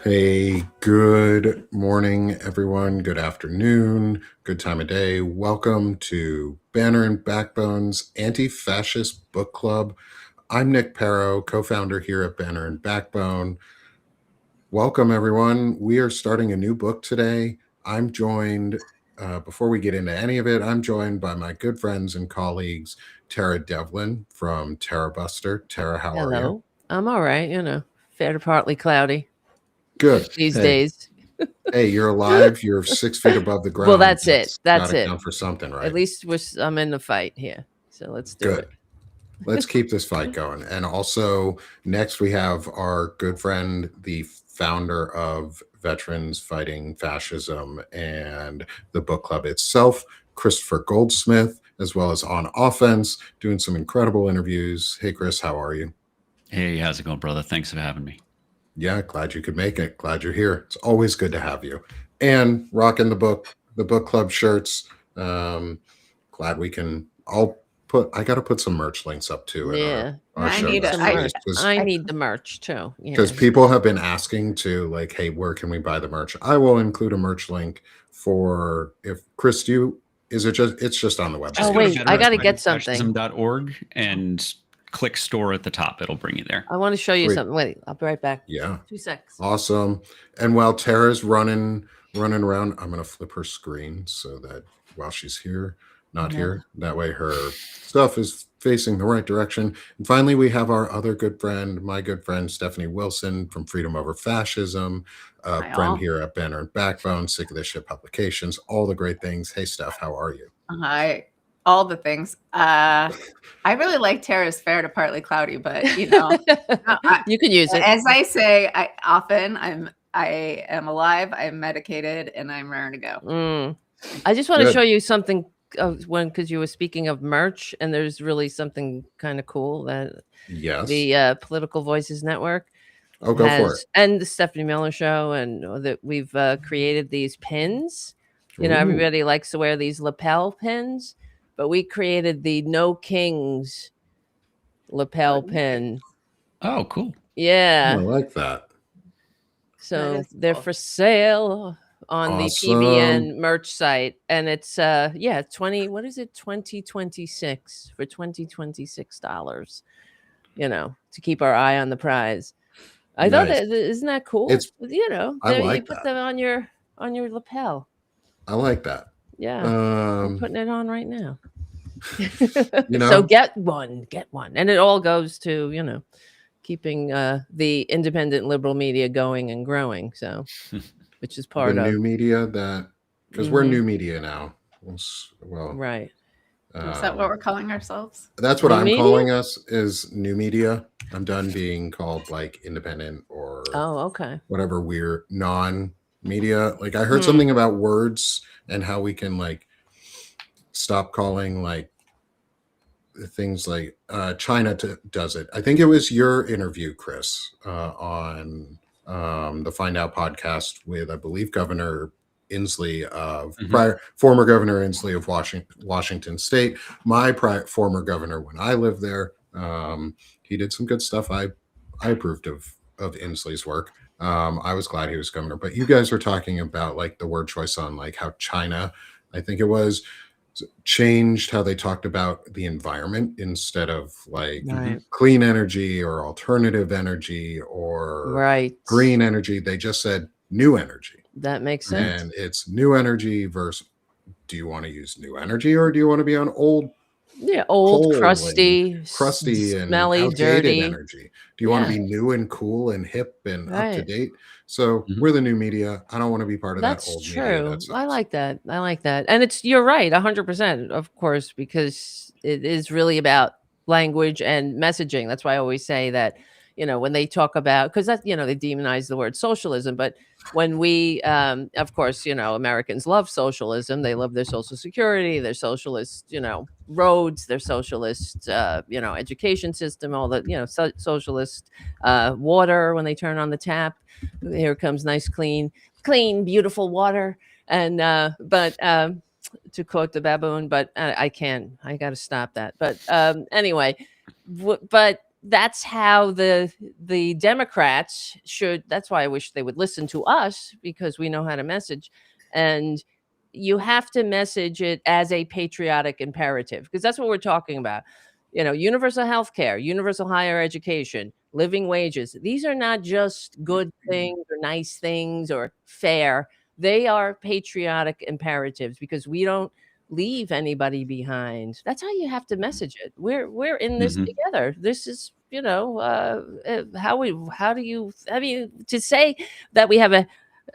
Hey, good morning, everyone. Good afternoon. Good time of day. Welcome to Banner and Backbone's Anti-Fascist Book Club. I'm Nick Perro, co-founder here at Banner and Backbone. Welcome, everyone. We are starting a new book today. I'm joined, before we get into any of it, I'm joined by my good friends and colleagues, Tara Devlin from Tara Buster. Tara, how are you? Hello. I'm all right, fair to partly cloudy Good. these Hey, days. you're alive. You're 6 feet above the Well, ground. that's it. That's got That's to it. count for something, At right? least I'm in the fight here. So let's do Good. it. Let's keep this fight going. And also, next we have our good friend, the founder of Veterans Fighting Fascism and the book club itself, Christopher Goldsmith, as well as On Offense, doing some incredible interviews. Hey, Chris, how are you? Hey, how's it going, brother? Thanks for having me. Yeah, glad you could make it. Glad you're here. It's always good to have you. And rocking the book club shirts. Glad we can. I got to put some merch links up too in Yeah. our I show need notes, it. please, I need the merch too. because people have been asking to like, hey, where can we buy the merch? I will include a merch link for if Chris, is it just it's just on the website? Oh, wait, I gotta get something. Veterans.org and click store at the top. It'll bring you there. I want to show you Sweet. something. Wait, I'll be right back. Yeah. 2 seconds. Awesome. And while Tara's running around, I'm gonna flip her screen so that while she's not here, that way her stuff is facing the right direction. And finally, we have our other good friend, my good friend Stephanie Wilson from Freedom Over Fascism, Hi, friend all. here at Banner and Backbone, Sick of This Shit Publications, all the great things. Hey, Steph, how are you? Hi, all the things. I really like Tara's fair to partly cloudy, but you can use it. As I say, I am alive, I'm medicated, and I'm raring to go. I just want to Good. show you something because you were speaking of merch, and there's really something kind of cool that the Political Voices Network go for it. and the Stephanie Miller Show, and that we've created these pins. Ooh. Everybody likes to wear these lapel pins, but we created the No Kings lapel pin. Oh, cool. Yeah. I like that. So they're for sale on the PBN merch site, and it's 20. What is it? 2026 for $2026. To keep our eye on the prize. I thought that isn't that cool? I like you put them on your lapel. I like that. Yeah, I'm putting it on right now. So get one, and it all goes to keeping the independent liberal media going and growing. So, which is part the of new media because we're new media now. Well, right. Is that what we're calling ourselves? That's what I'm calling us, is new media. I'm done being called like independent or whatever weird non-media. Like I heard something about words and how we can like stop calling like things like China does it. I think it was your interview, Chris, on the Find Out podcast with, I believe, Governor Inslee of former Governor Inslee of Washington State. My former governor when I lived there. He did some good stuff. I approved of Inslee's work. I was glad he was governor. But you guys were talking about like the word choice on like how China, I think it was, changed how they talked about the environment instead of like clean energy or alternative energy or green energy. They just said new energy. That makes sense. And it's new energy versus, do you want to use new energy or do you want to be on old crusty and smelly, dirty energy? Do you want to be new and cool and hip and up to date? So we're the new media. I don't want to be part of that old media. That's true. I like that. And you're right, 100%, of course, because it is really about language and messaging. That's why I always say that, when they talk about, because that, they demonize the word socialism, but when we, of course, Americans love socialism. They love their social security, their socialist, roads, their socialist, education system, all the, socialist water when they turn on the tap. Here comes nice, clean, beautiful water. And, but to quote the baboon, but I got to stop that. But anyway, but that's how the Democrats should. That's why I wish they would listen to us, because we know how to message. And you have to message it as a patriotic imperative, because that's what we're talking about. Universal health care, universal higher education, living wages. These are not just good things or nice things or fair. They are patriotic imperatives, because we don't leave anybody behind. That's how you have to message it. We're in this together. This is, how do you, I mean, to say that we have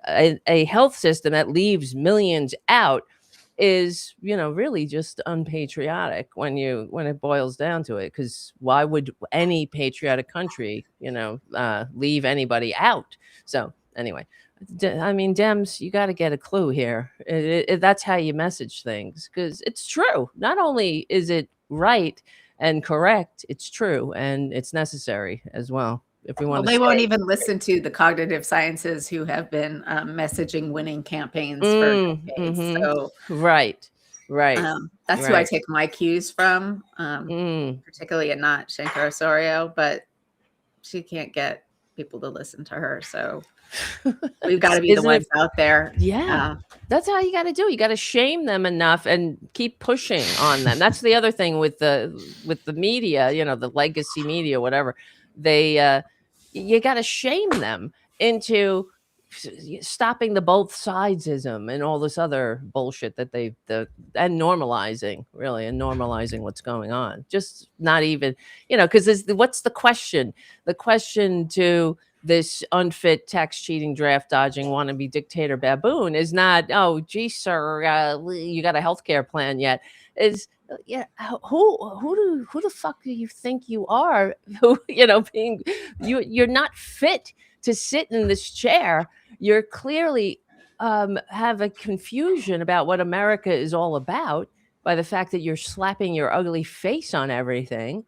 a health system that leaves millions out is, really just unpatriotic when it boils down to it. Because why would any patriotic country, leave anybody out? So anyway, I mean, Dems, you got to get a clue here. That's how you message things, because it's true. Not only is it right and correct, it's true, and it's necessary as well. If we want they won't even listen to the cognitive sciences who have been messaging winning campaigns for decades. So right. That's who I take my cues from, particularly, and not Shankar Osorio, but she can't get people to listen to her. So we've got to be the ones out there. Yeah. That's how you got to do. You got to shame them enough and keep pushing on them. That's the other thing with the media, the legacy media, whatever. You got to shame them into stopping the both sidesism and all this other bullshit that and normalizing what's going on. Just not even, because what's the question? The question to this unfit, tax cheating, draft dodging, wannabe dictator baboon is not, oh, gee, sir, you got a healthcare plan yet? Is, who the fuck do you think you are? Who, you're not fit to sit in this chair. You're clearly have a confusion about what America is all about by the fact that you're slapping your ugly face on everything,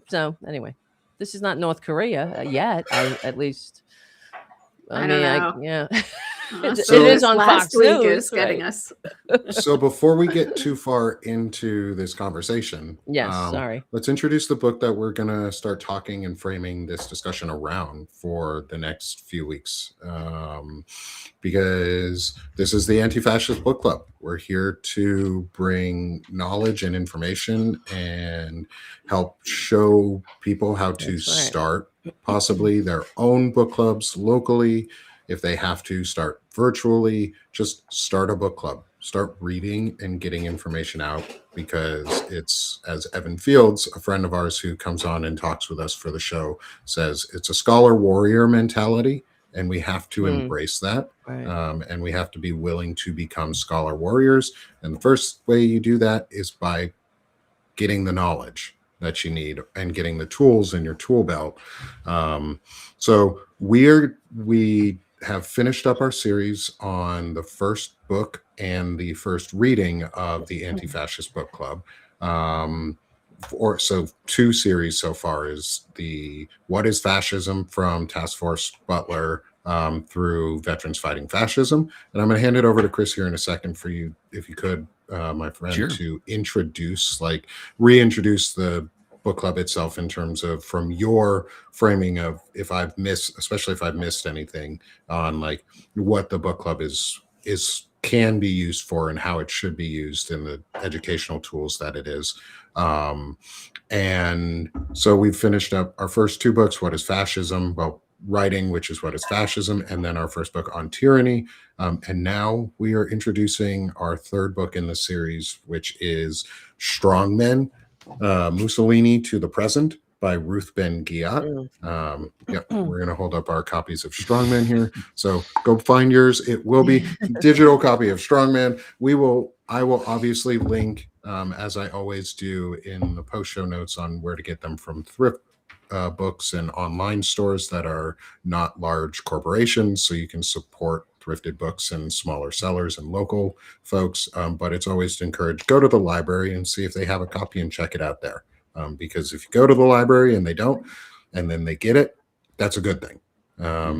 So anyway, this is not North Korea yet, at least. I mean, yeah. It is on Fox News. Is getting us. So before we get too far into this conversation, sorry. Let's introduce the book that we're going to start talking and framing this discussion around for the next few weeks. Because this is the Anti-Fascist Book Club. We're here to bring knowledge and information and help show people how to start possibly their own book clubs locally. If they have to start virtually, just start a book club, start reading and getting information out, because it's, as Evan Fields, a friend of ours who comes on and talks with us for the show, says, it's a scholar warrior mentality, and we have to embrace that. Right. And we have to be willing to become scholar warriors. And the first way you do that is by getting the knowledge that you need and getting the tools in your tool belt. So we have finished up our series on the first book and the first reading of the Anti-Fascist Book Club. So 2 series so far is the What is Fascism from Task Force Butler through Veterans Fighting Fascism. And I'm going to hand it over to Chris here in a second for you, if you could, my friend, Sure. to reintroduce the book club itself in terms of, from your framing of, especially if I've missed anything on like what the book club can be used for and how it should be used in the educational tools that it is. And so we've finished up our first 2 books, What is Fascism? Well, Writing, which is What is Fascism? And then our first book on tyranny. And now we are introducing our 3rd book in the series, which is Strongmen, Mussolini to the Present by Ruth Ben-Ghiat. We're going to hold up our copies of Strongmen here. So go find yours. It will be a digital copy of Strongmen. I will obviously link, as I always do, in the post show notes on where to get them from thrift books and online stores that are not large corporations, so you can support thrifted books and smaller sellers and local folks. But it's always to encourage, go to the library and see if they have a copy and check it out there. Because if you go to the library and they don't, and then they get it, that's a good thing.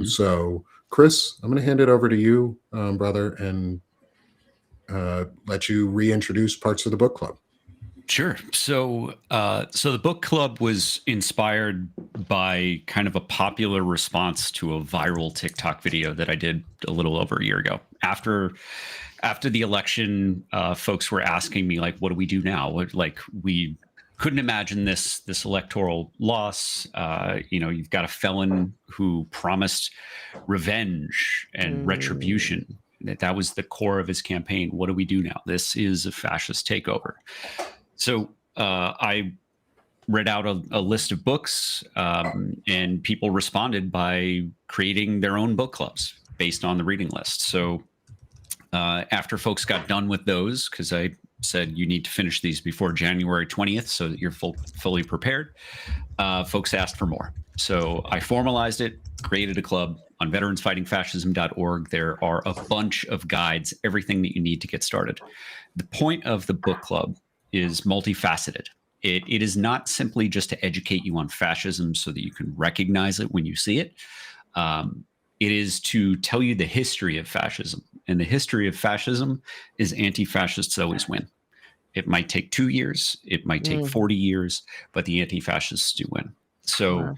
So Chris, I'm going to hand it over to you, brother, and let you reintroduce parts of the book club. Sure. So, so the book club was inspired by kind of a popular response to a viral TikTok video that I did a little over a year ago. After the election, folks were asking me like, "What do we do now?" Like, we couldn't imagine this electoral loss. You've got a felon who promised revenge and retribution. That was the core of his campaign. What do we do now? This is a fascist takeover. So I read out a list of books, and people responded by creating their own book clubs based on the reading list. So after folks got done with those, because I said you need to finish these before January 20th so that you're fully prepared, folks asked for more. So I formalized it, created a club on veteransfightingfascism.org. There are a bunch of guides, everything that you need to get started. The point of the book club is multifaceted. It is not simply just to educate you on fascism so that you can recognize it when you see it. It is to tell you the history of fascism. And the history of fascism is anti-fascists always win. It might take 2 years, it might take 40 years, but the anti-fascists do win. So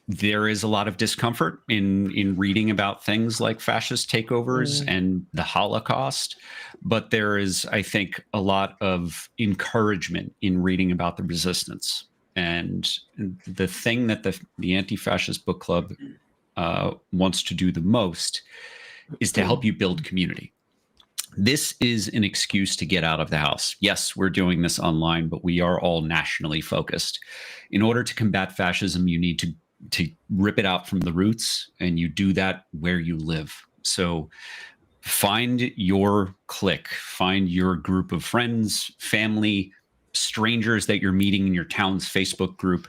there is a lot of discomfort in reading about things like fascist takeovers and the Holocaust, but there is, I think, a lot of encouragement in reading about the resistance. And the thing that the Anti-Fascist Book Club wants to do the most is to help you build community. This is an excuse to get out of the house. Yes, we're doing this online, but we are all nationally focused. In order to combat fascism, you need to rip it out from the roots, and you do that where you live. So find your clique, find your group of friends, family, strangers that you're meeting in your town's Facebook group.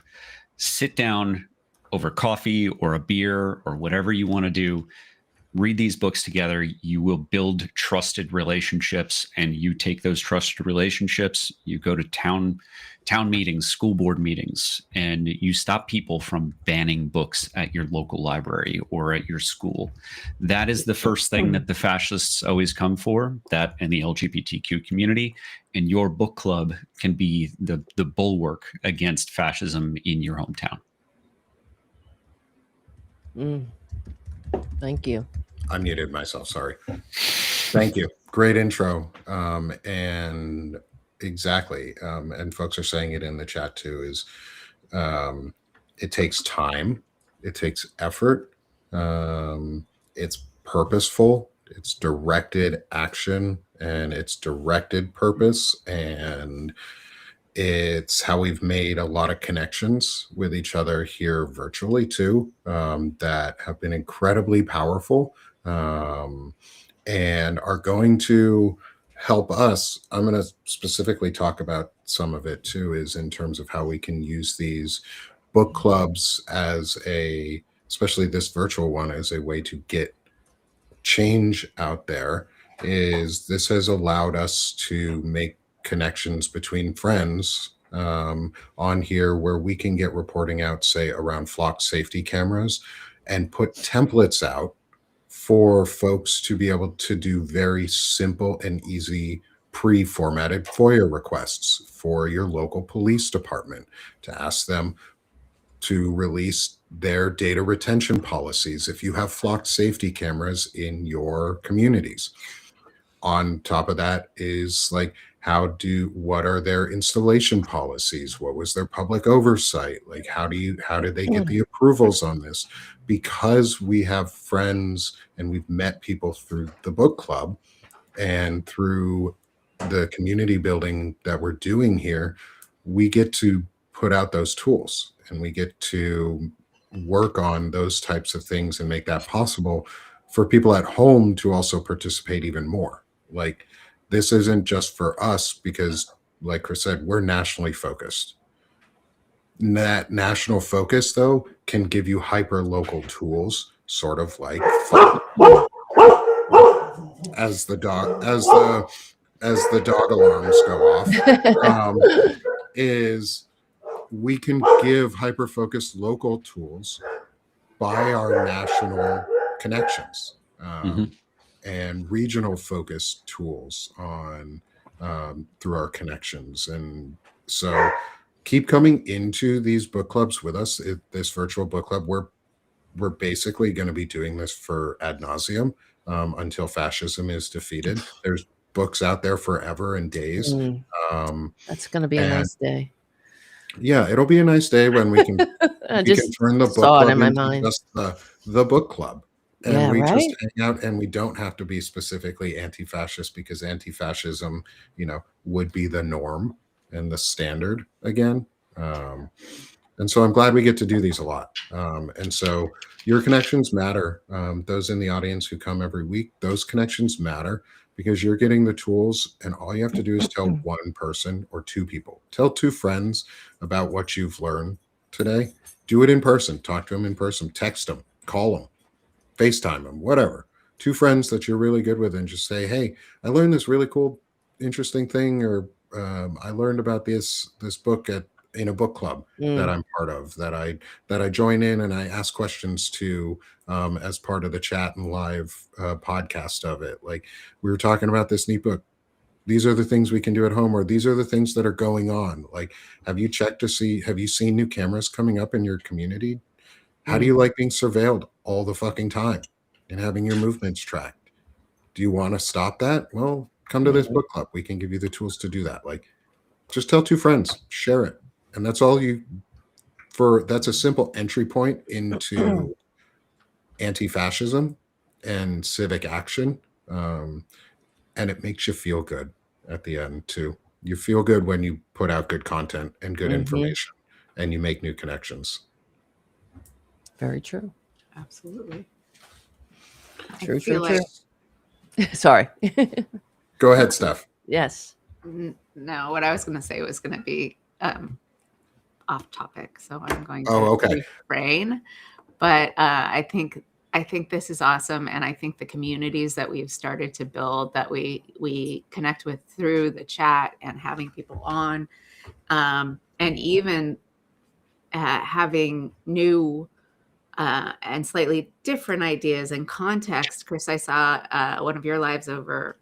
Sit down over coffee or a beer or whatever you want to do. Read these books together. You will build trusted relationships, and you take those trusted relationships, you go to town meetings, school board meetings, and you stop people from banning books at your local library or at your school. That is the first thing that the fascists always come for, that and the LGBTQ community. And your book club can be the bulwark against fascism in your hometown. Thank you. I muted myself. Sorry. Thank you. Great intro. And exactly. And folks are saying it in the chat too, is it takes time. It takes effort. It's purposeful. It's directed action, and it's directed purpose. And it's how we've made a lot of connections with each other here virtually too, that have been incredibly powerful, and are going to help us. I'm going to specifically talk about some of it too, is in terms of how we can use these book clubs as especially this virtual one, as a way to get change out there. Is this has allowed us to make connections between friends on here, where we can get reporting out, say, around flock safety cameras, and put templates out for folks to be able to do very simple and easy pre-formatted FOIA requests for your local police department, to ask them to release their data retention policies if you have flock safety cameras in your communities. On top of that is like, what are their installation policies? What was their public oversight? Like, how did they get the approvals on this? Because we have friends and we've met people through the book club and through the community building that we're doing here, we get to put out those tools, and we get to work on those types of things and make that possible for people at home to also participate even more. Like, this isn't just for us, because like Chris said, we're nationally focused. That national focus though can give you hyper local tools, sort of like as the dog alarms go off, is we can give hyper focused local tools by our national connections. And regional focused tools on through our connections. And so keep coming into these book clubs with us. This virtual book club, we're basically going to be doing this for ad nauseum until fascism is defeated. There's books out there forever and days. That's going to be a nice day. Yeah, it'll be a nice day when we can turn the book club into just the book club. And we just hang out, and we don't have to be specifically anti-fascist, because anti-fascism, would be the norm and the standard again. And so I'm glad we get to do these a lot. And so your connections matter. Those in the audience who come every week, those connections matter, because you're getting the tools, and all you have to do is tell one person or two people. Tell two friends about what you've learned today. Do it in person. Talk to them in person. Text them. Call them. FaceTime them. Whatever. Two friends that you're really good with, and just say, hey, I learned this really cool, interesting thing, or I learned about this book in a book club that I'm part of, that I join in, and I ask questions to as part of the chat and live podcast of it. Like, we were talking about this neat book. These are the things we can do at home, or these are the things that are going on. Like, have you seen new cameras coming up in your community? How do you like being surveilled all the fucking time and having your movements tracked? Do you want to stop that? Well, come to this book club. We can give you the tools to do that. Like, just tell two friends, share it. And that's all that's a simple entry point into anti-fascism and civic action. And it makes you feel good at the end too. You feel good when you put out good content and good information, and you make new connections. Very true. Absolutely. True. Sorry. Go ahead, Steph. Yes. No, what I was going to say was going to be off topic, so I'm going to refrain. But I think this is awesome, and I think the communities that we've started to build, that we connect with through the chat and having people on, and even having new and slightly different ideas and context. Chris, I saw one of your lives over,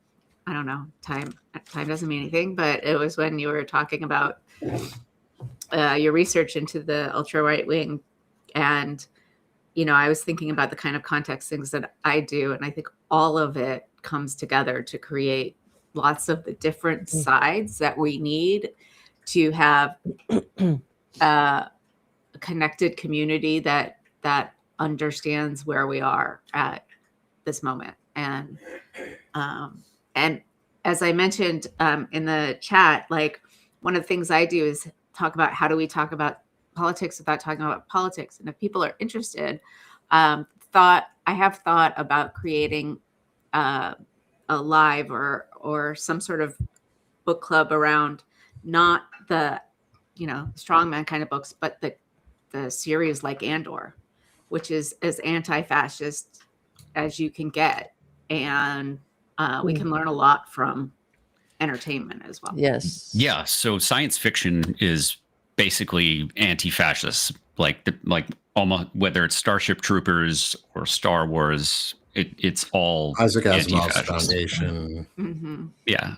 I don't know, time doesn't mean anything, but it was when you were talking about your research into the ultra right wing. And, I was thinking about the kind of context things that I do. And I think all of it comes together to create lots of the different sides that we need to have a connected community that understands where we are at this moment. And as I mentioned in the chat, like, one of the things I do is talk about, how do we talk about politics without talking about politics? And if people are interested, I have thought about creating a live or some sort of book club around not the strongman kind of books, but the series like Andor, which is as anti-fascist as you can get, and we can learn a lot from entertainment as well. Yes. Yeah. So science fiction is basically anti-fascist, like almost, whether it's Starship Troopers or Star Wars, it's all Isaac Asimov's Foundation. Mm-hmm. Yeah.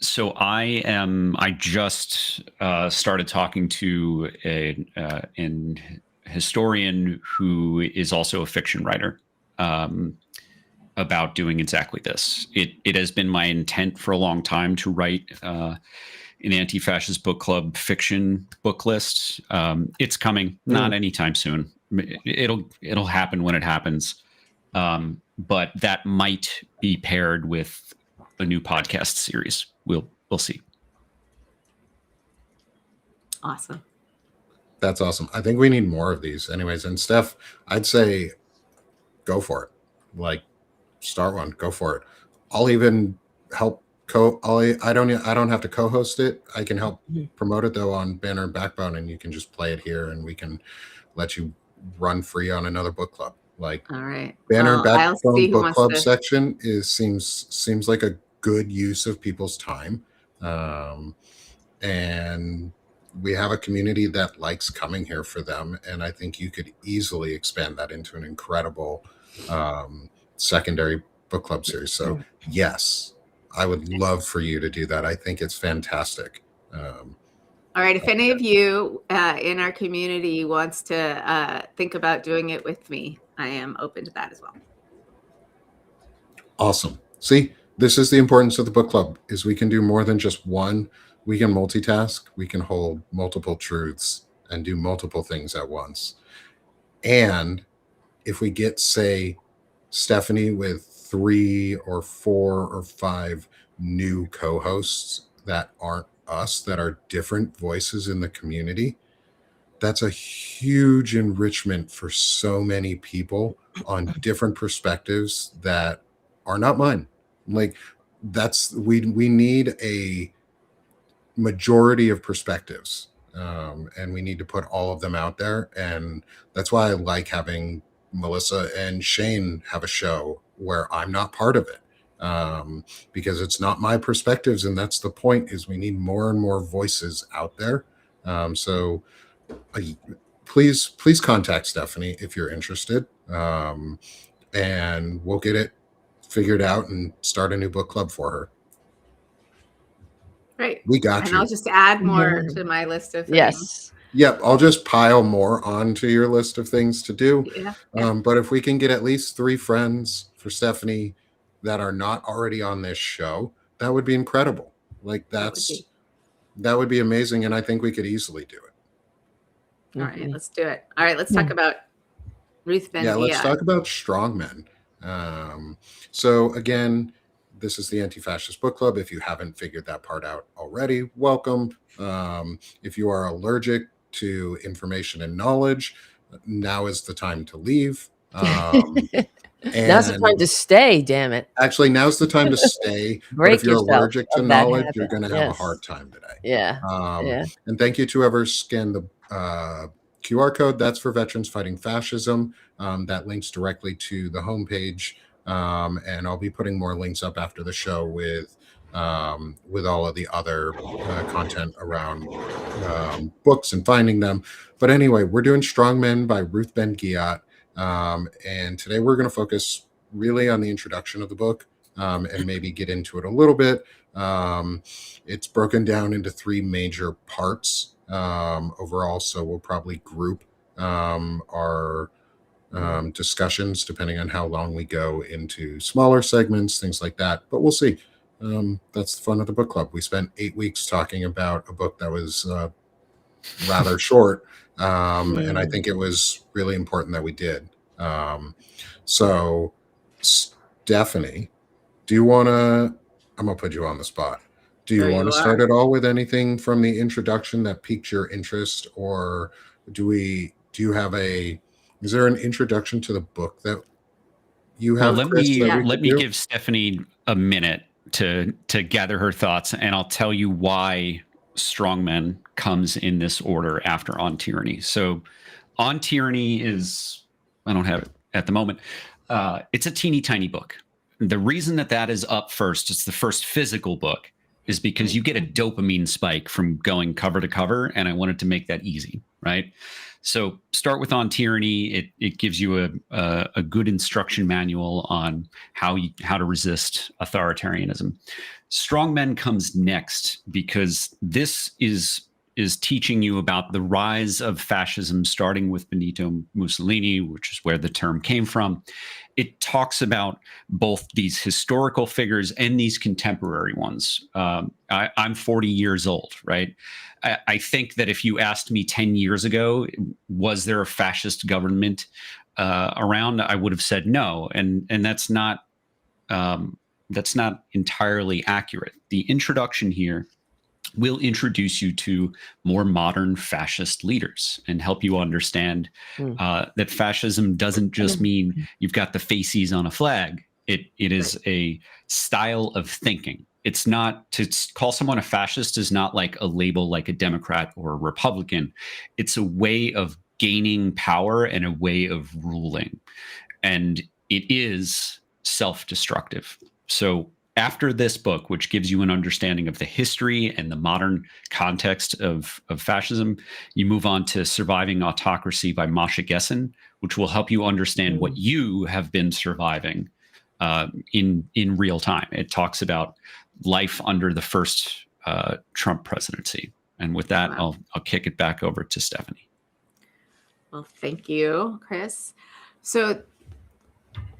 So I just started talking to an historian who is also a fiction writer about doing exactly this. It has been my intent for a long time to write an anti-fascist book club fiction book list. It's coming, not anytime soon. It'll happen when it happens. But that might be paired with a new podcast series. We'll see. Awesome. That's awesome. I think we need more of these anyways. And Steph, I'd say go for it. Like, start one, go for it. I'll even help I don't have to co-host it. I can help promote it though on Banner and Backbone, and you can just play it here, and we can let you run free on another book club. Like, all right, Banner and Backbone book club to... section seems like a good use of people's time, and we have a community that likes coming here for them, and I think you could easily expand that into an incredible secondary book club series. So yes, I would love for you to do that. I think it's fantastic. All right. If any of you in our community wants to think about doing it with me, I am open to that as well. Awesome. See, this is the importance of the book club, is we can do more than just one. We can multitask. We can hold multiple truths and do multiple things at once. And if we get, say, Stephanie with 3 or 4 or 5 new co-hosts that aren't us, that are different voices in the community, that's a huge enrichment for so many people on different perspectives that are not mine. Like, that's we need a majority of perspectives, and we need to put all of them out there. And that's why I like having Melissa and Shane have a show where I'm not part of it, because it's not my perspectives, and that's the point, is we need more and more voices out there. So please contact Stephanie if you're interested, and we'll get it figured out and start a new book club for her. Right. We got and you. I'll just add more to my list of things. Yes. Yep, I'll just pile more onto your list of things to do. Yeah. But if we can get at least 3 friends for Stephanie that are not already on this show, that would be incredible. Like, that would be amazing, and I think we could easily do it. All right, let's do it. All right, let's talk about Ruth Ben. Yeah, let's talk about Strongmen. So again, this is the Anti-Fascist Book Club. If you haven't figured that part out already, welcome. If you are allergic to information and knowledge, now is the time to leave. Now's the time to stay, damn it. Actually, now's the time to stay. But if you're allergic to knowledge, you're going to have a hard time today. Yeah. And thank you to whoever scanned the QR code. That's for Veterans Fighting Fascism. That links directly to the homepage. And I'll be putting more links up after the show with all of the other content around books and finding them. But anyway, we're doing Strongmen by Ruth Ben. And today we're going to focus really on the introduction of the book, and maybe get into it a little bit. It's broken down into 3 major parts overall, so we'll probably group our discussions depending on how long we go into smaller segments, things like that. But we'll see. That's the fun of the book club. We spent 8 weeks talking about a book that was rather short, and I think it was really important that we did. So Stephanie, do you want to, I'm going to put you on the spot. Do you want to start at all with anything from the introduction that piqued your interest, or is there an introduction to the book that you have? Well, let me give Stephanie a minute to gather her thoughts, and I'll tell you why Strongmen comes in this order after On Tyranny. So On Tyranny is, I don't have it at the moment. It's a teeny tiny book. The reason that is up first, it's the first physical book, is because you get a dopamine spike from going cover to cover, and I wanted to make that easy, right? So start with On Tyranny. It gives you a good instruction manual on how to resist authoritarianism. Strongmen comes next because this is teaching you about the rise of fascism, starting with Benito Mussolini, which is where the term came from. It talks about both these historical figures and these contemporary ones. I'm 40 years old, right? I think that if you asked me 10 years ago, was there a fascist government around, I would have said no. And that's not entirely accurate. The introduction here will introduce you to more modern fascist leaders and help you understand that fascism doesn't just mean you've got the faces on a flag. It is a style of thinking. It's not, to call someone a fascist is not like a label like a Democrat or a Republican. It's a way of gaining power and a way of ruling. And it is self-destructive. So after this book, which gives you an understanding of the history and the modern context of fascism, you move on to Surviving Autocracy by Masha Gessen, which will help you understand what you have been surviving in real time. It talks about life under the first Trump presidency. And with that, Wow. I'll kick it back over to Stephanie. Well, thank you, Chris. So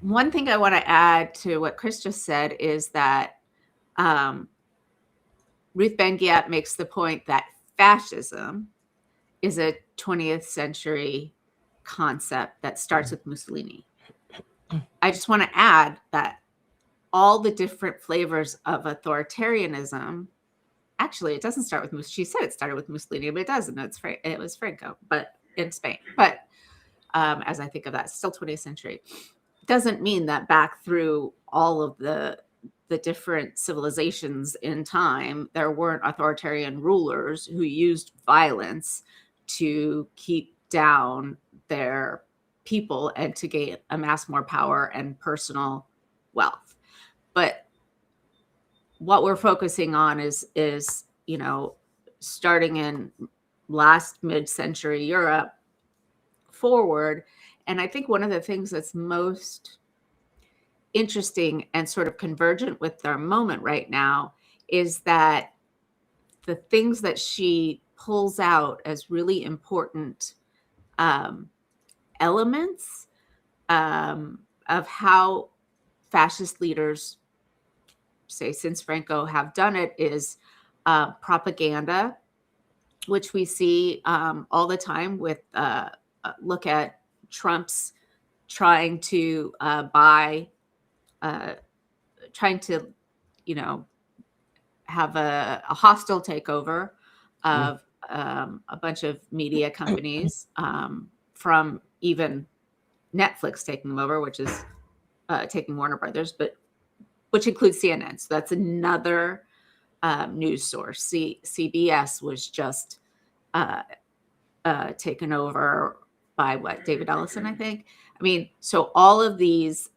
one thing I want to add to what Chris just said is that Ruth Ben-Ghiat makes the point that fascism is a 20th century concept that starts with Mussolini. I just want to add that all the different flavors of authoritarianism, actually, it doesn't start with Mussolini. She said it started with Mussolini, but it doesn't. It was Franco, but in Spain. But as I think of that, still 20th century. Doesn't mean that back through all of the different civilizations in time, there weren't authoritarian rulers who used violence to keep down their people and to amass more power and personal wealth. But what we're focusing on is starting in last mid-century Europe forward. And I think one of the things that's most interesting and sort of convergent with our moment right now is that the things that she pulls out as really important elements of how fascist leaders, say since Franco, have done it is propaganda, which we see all the time with look at Trump's trying to trying to, have a hostile takeover of a bunch of media companies, from even Netflix taking them over, which is taking Warner Brothers, but which includes CNN. So that's another news source. CBS was just taken over by David Ellison, I think. I mean, so all of these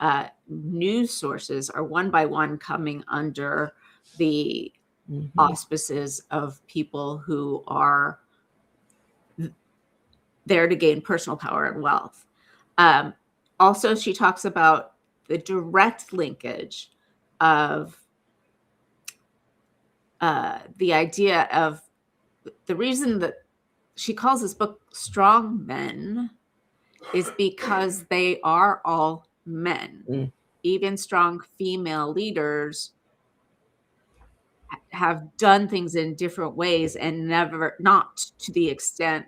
news sources are one by one coming under the auspices of people who are there to gain personal power and wealth. Also, she talks about the direct linkage of the idea of the reason that she calls this book Strongmen is because they are all men. Even strong female leaders have done things in different ways and not to the extent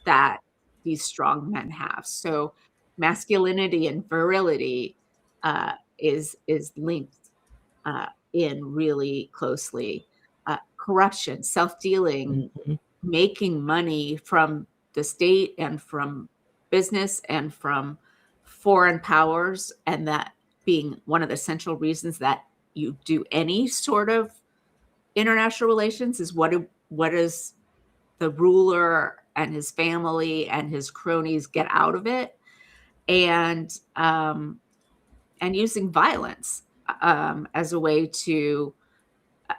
that these strong men have. So masculinity and virility is linked in really closely. Corruption, self-dealing, making money from the state and from business and from foreign powers, and that being one of the central reasons that you do any sort of international relations is what is the ruler and his family and his cronies get out of it, and using violence as a way to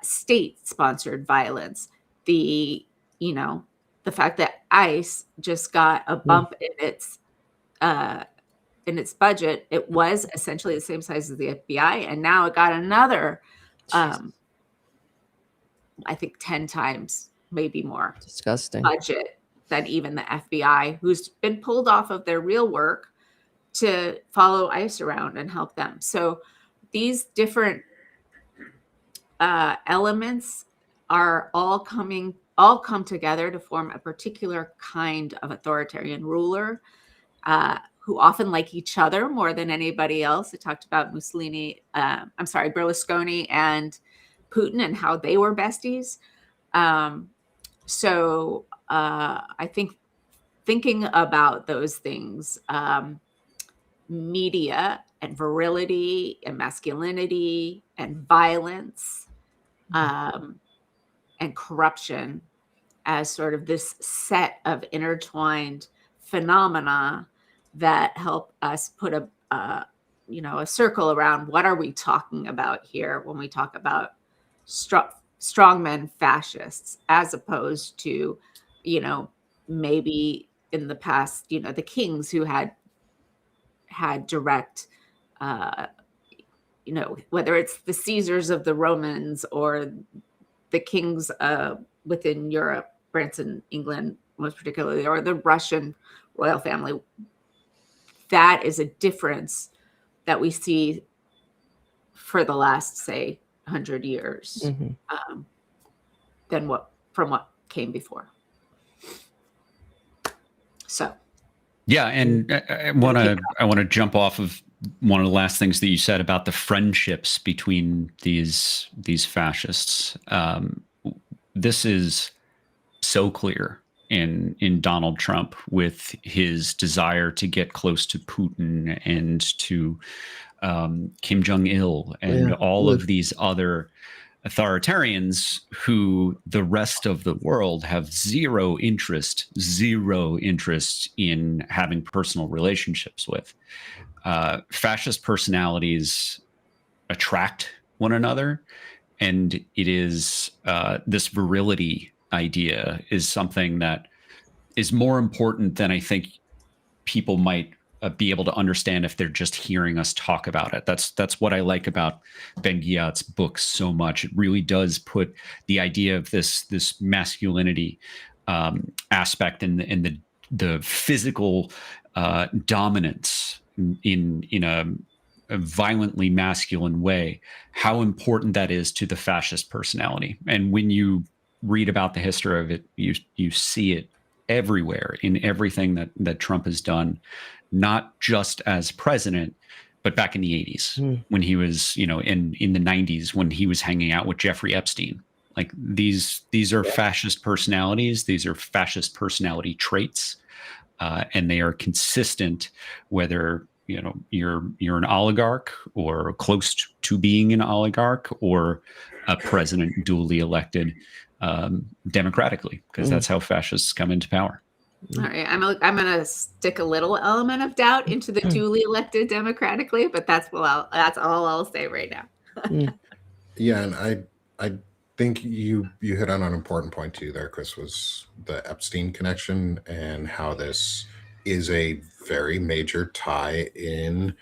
state-sponsored violence. The fact that ICE just got a bump in its budget. It was essentially the same size as the FBI, and now it got another I think 10 times, maybe more, disgusting budget than even the FBI, who's been pulled off of their real work to follow ICE around and help them. So these different elements are all come together to form a particular kind of authoritarian ruler who often like each other more than anybody else. It talked about Berlusconi and Putin and how they were besties. So I think thinking about those things, media and virility and masculinity and violence and corruption as sort of this set of intertwined phenomena that help us put a circle around what are we talking about here when we talk about strongmen fascists, as opposed to, maybe in the past, the kings who had direct, you know, whether it's the Caesars of the Romans or the kings within Europe, France and England most particularly, or the Russian royal family, that is a difference that we see for the last, say, 100 years than from what came before. So, yeah, and I want to jump off of one of the last things that you said about the friendships between these fascists. This is so clear in Donald Trump with his desire to get close to Putin and to Kim Jong-il and all of these other authoritarians who the rest of the world have zero interest in having personal relationships with. Fascist personalities attract one another, and it is this virility idea is something that is more important than I think people might be able to understand if they're just hearing us talk about it. That's what I like about Ben Ghiat's books so much. It really does put the idea of this masculinity aspect and the physical dominance in a violently masculine way, how important that is to the fascist personality. And when you read about the history of it, you see it everywhere in everything that Trump has done, not just as president, but back in the 80s when he was, in the 90s when he was hanging out with Jeffrey Epstein. Like these are fascist personalities. These are fascist personality traits, and they are consistent whether you're an oligarch or close to being an oligarch or a president duly elected democratically, because that's how fascists come into power. All right, I'm going to stick a little element of doubt into the duly elected democratically, but that's all I'll say right now. Yeah, and I think you hit on an important point too there, Chris, was the Epstein connection and how this is a very major tie in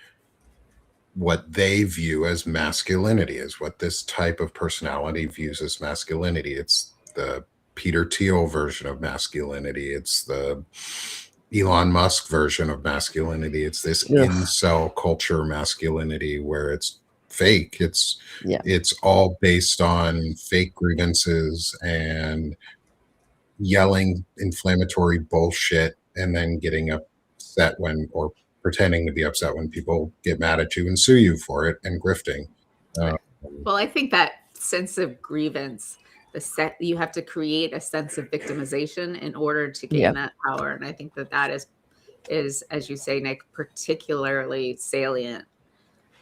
what they view as masculinity, is what this type of personality views as masculinity. It's the Peter Thiel version of masculinity. It's the Elon Musk version of masculinity. It's this incel culture masculinity where it's fake. It's all based on fake grievances and yelling inflammatory bullshit and then getting upset or pretending to be upset when people get mad at you and sue you for it, and grifting. Well, I think that sense of grievance, you have to create a sense of victimization in order to gain that power. And I think that is, as you say, Nick, particularly salient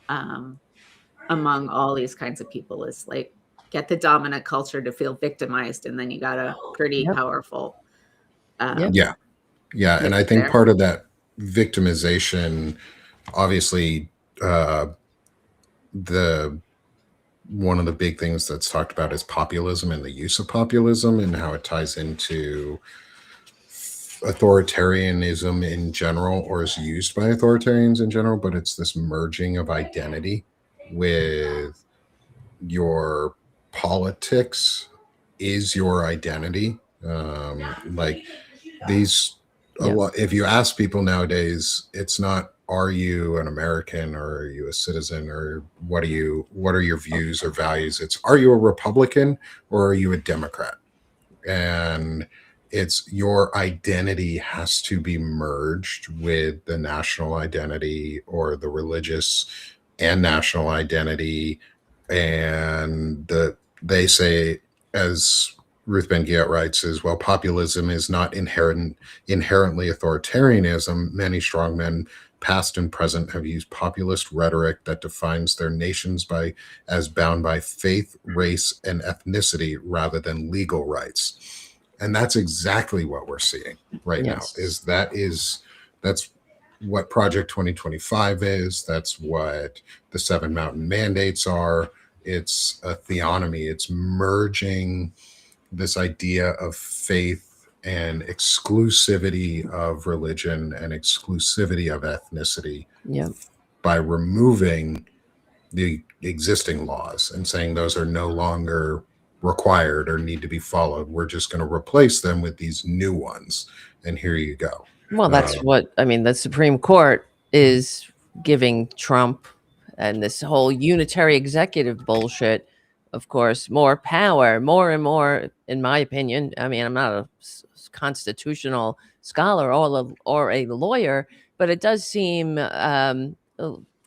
among all these kinds of people, is like get the dominant culture to feel victimized, and then you got a pretty powerful. And I think part of that victimization, obviously, one of the big things that's talked about is populism and the use of populism and how it ties into authoritarianism in general, or is used by authoritarians in general. But it's this merging of identity with your politics is your identity. If you ask people nowadays, it's not, are you an American or are you a citizen, or what are your views or values? It's, are you a Republican or are you a Democrat? And it's your identity has to be merged with the national identity or the religious and national identity. And they say, as Ruth Ben-Ghiat writes, is, well, populism is not inherently authoritarianism. Many strongmen, past and present, have used populist rhetoric that defines their nations as bound by faith, race, and ethnicity rather than legal rights. And that's exactly what we're seeing right now. That's what Project 2025 is. That's what the 7 Mountain Mandates are. It's a theonomy. It's merging this idea of faith and exclusivity of religion and exclusivity of ethnicity by removing the existing laws and saying those are no longer required or need to be followed. We're just going to replace them with these new ones. And here you go. Well, that's what I mean. The Supreme Court is giving Trump and this whole unitary executive bullshit, of course, more power, more and more, in my opinion. I mean, I'm not a constitutional scholar or a lawyer, but it does seem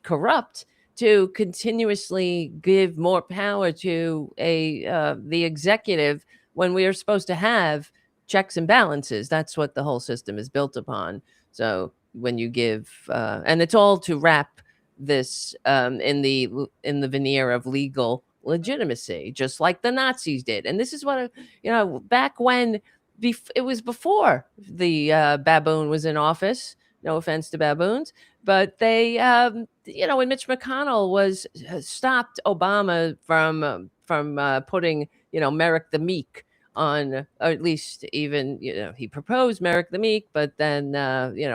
corrupt to continuously give more power to the executive when we are supposed to have checks and balances. That's what the whole system is built upon. So when you give, and it's all to wrap this in the veneer of legal legitimacy, just like the Nazis did. And this is what back when it was before the baboon was in office. No offense to baboons, but they, when Mitch McConnell was stopped Obama from putting Merrick the Meek on, or at least even he proposed Merrick the Meek, but then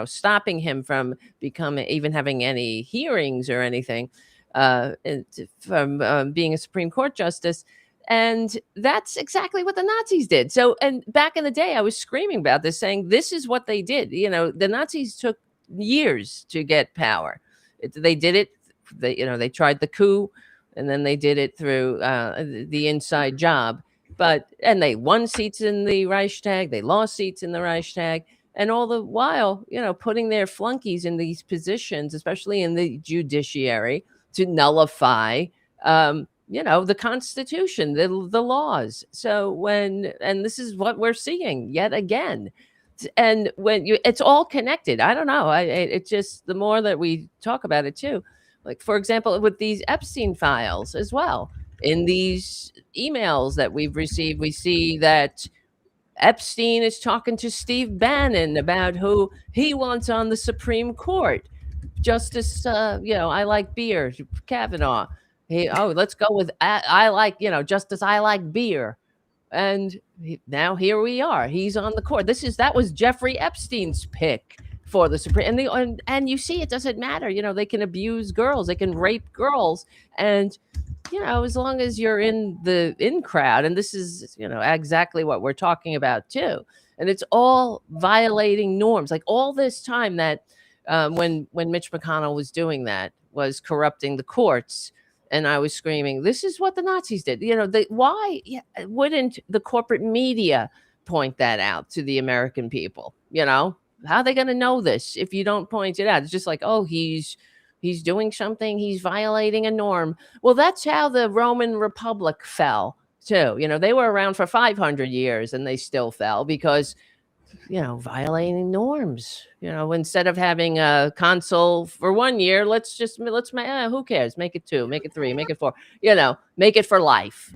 stopping him from even having any hearings or anything, from being a Supreme Court justice. And that's exactly what the Nazis did. So, and back in the day, I was screaming about this, saying this is what they did. The Nazis took years to get power. They did it. They tried the coup, and then they did it through the inside job. And they won seats in the Reichstag. They lost seats in the Reichstag. And all the while, putting their flunkies in these positions, especially in the judiciary, to nullify the Constitution, the laws. So and this is what we're seeing yet again. And it's all connected. I don't know. It just, the more that we talk about it too, like, for example, with these Epstein files as well, in these emails that we've received, we see that Epstein is talking to Steve Bannon about who he wants on the Supreme Court. Justice, I like beer, Kavanaugh. Let's go with I like, Justice, I like beer. And now here we are. He's on the court. That was Jeffrey Epstein's pick for the Supreme. And you see, it doesn't matter. They can abuse girls, they can rape girls, and as long as you're in the crowd, and this is exactly what we're talking about too. And it's all violating norms. Like all this time that when Mitch McConnell was doing that, was corrupting the courts. And I was screaming, this is what the Nazis did. Why wouldn't the corporate media point that out to the American people? How are they going to know this if you don't point it out? It's just like, oh, he's doing something. He's violating a norm. Well, that's how the Roman Republic fell too. They were around for 500 years and they still fell because violating norms. Instead of having a consul for 1 year, let's who cares? Make it 2, make it 3, make it 4, make it for life.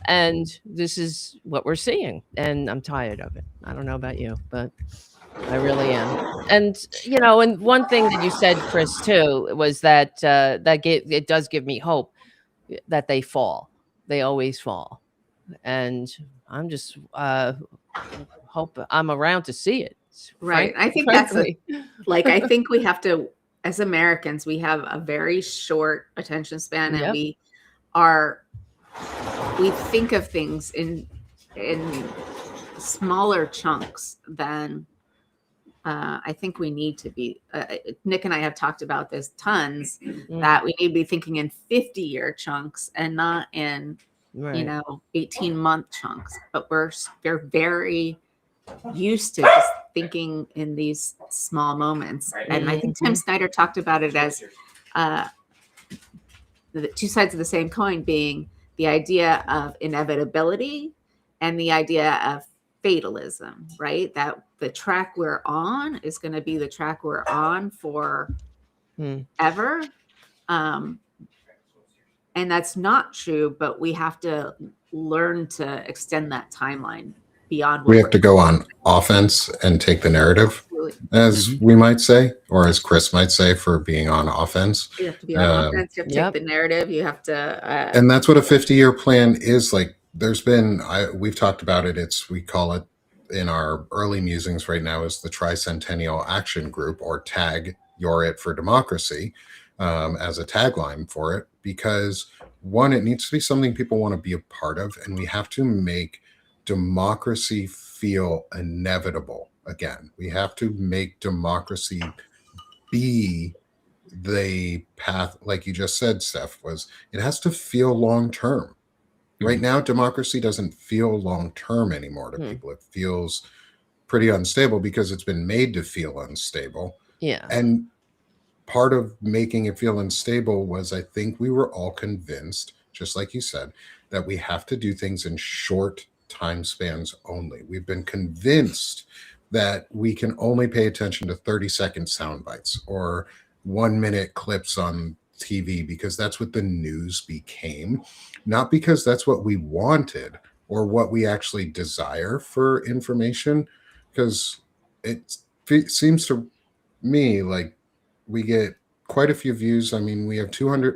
And this is what we're seeing. And I'm tired of it. I don't know about you, but I really am. And, and one thing that you said, Chris, too, was that it does give me hope that they fall. They always fall. And I'm just hope I'm around to see it. Right. I think frankly. I think we have to, as Americans, we have a very short attention span, and we think of things in smaller chunks than I think we need to be. Nick and I have talked about this tons, that we need to be thinking in 50-year chunks and not in 18-month chunks. But we're very used to just thinking in these small moments. And I think Tim Snyder talked about it as the two sides of the same coin, being the idea of inevitability and the idea of fatalism, right? That the track we're on is going to be the track we're on for ever. And that's not true, but we have to learn to extend that timeline beyond. We have to go on offense and take the narrative, as we might say, or as Chris might say, for being on offense. You have to be on offense. You have to take the narrative. You have to. And that's what a 50-year plan is like. There's been, we've talked about it. We call it in our early musings right now is the Tricentennial Action Group, or TAG, You're It for Democracy. as a tagline for it, because one, it needs to be something people want to be a part of, and we have to make democracy feel inevitable again. We have to make democracy be the path, like you just said, Steph, was it has to feel long term. Right now, democracy doesn't feel long term anymore to people. It feels pretty unstable because it's been made to feel unstable. Yeah. And part of making it feel unstable was, I think we were all convinced, just like you said, that we have to do things in short time spans only. We've been convinced that we can only pay attention to 30-second sound bites or 1-minute clips on TV because that's what the news became, not because that's what we wanted or what we actually desire for information, because it seems to me like we get quite a few views. I mean, we have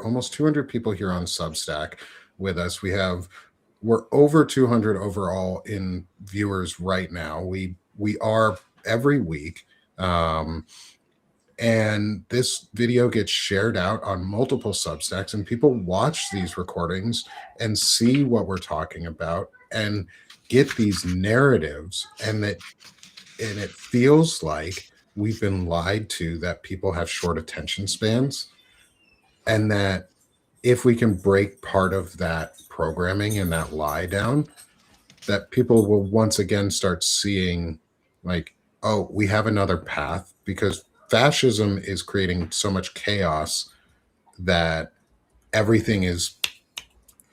almost 200 people here on Substack with us. We're over 200 overall in viewers right now. We are every week. And this video gets shared out on multiple Substacks, and people watch these recordings and see what we're talking about and get these narratives, and it feels like we've been lied to, that people have short attention spans, and that if we can break part of that programming and that lie down, that people will once again start seeing like, oh, we have another path, because fascism is creating so much chaos that everything is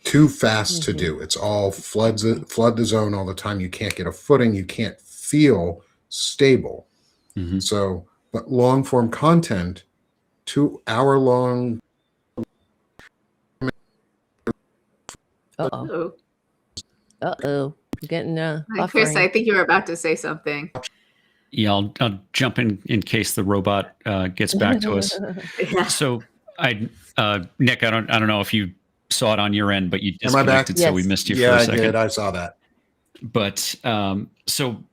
too fast to do. It's all flood the zone all the time. You can't get a footing. You can't feel stable. So, but long form content, 2-hour long. Uh-oh. Getting Chris, I think you were about to say something. Yeah, I'll jump in case the robot gets back to us. Yeah. So, Nick, I don't know if you saw it on your end, but you disconnected, so we missed you for a second. Yeah, I did. I saw that. But so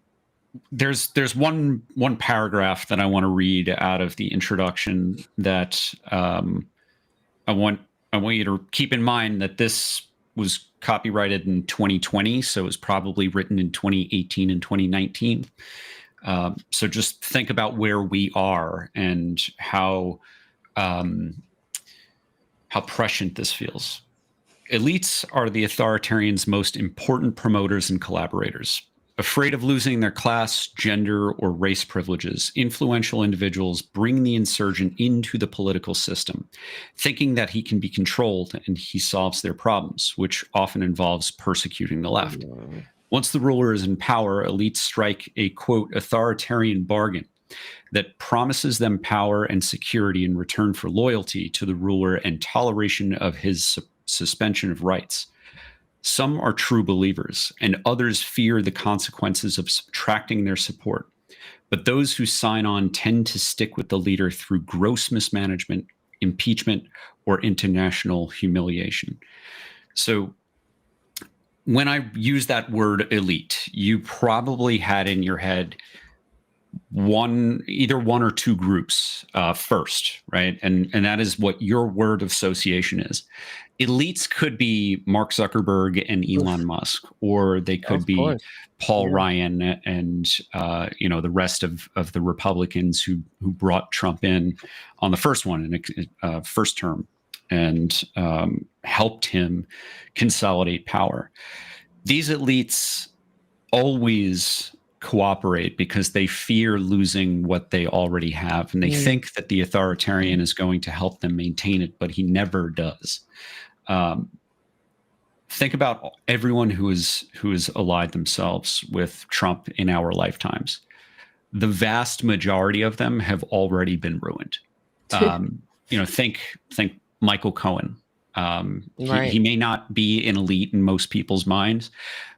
there's one paragraph that I want to read out of the introduction that I want you to keep in mind that this was copyrighted in 2020, so it was probably written in 2018 and 2019. So just think about where we are and how prescient this feels. Elites are the authoritarians' most important promoters and collaborators. Afraid of losing their class, gender, or race privileges, influential individuals bring the insurgent into the political system, thinking that he can be controlled and he solves their problems, which often involves persecuting the left. Once the ruler is in power, elites strike a, quote, authoritarian bargain that promises them power and security in return for loyalty to the ruler and toleration of his suspension of rights. Some are true believers, and others fear the consequences of subtracting their support. But those who sign on tend to stick with the leader through gross mismanagement, impeachment, or international humiliation. So when I use that word elite, you probably had in your head either one or two groups first, right? And that is what your word association is. Elites could be Mark Zuckerberg and Elon Musk, or they could be Paul Ryan and the rest of the Republicans who brought Trump in on the first one in first term and helped him consolidate power. These elites always cooperate because they fear losing what they already have, and they think that the authoritarian is going to help them maintain it, but he never does. Think about everyone who has allied themselves with Trump in our lifetimes. The vast majority of them have already been ruined. Think Michael Cohen. He may not be an elite in most people's minds,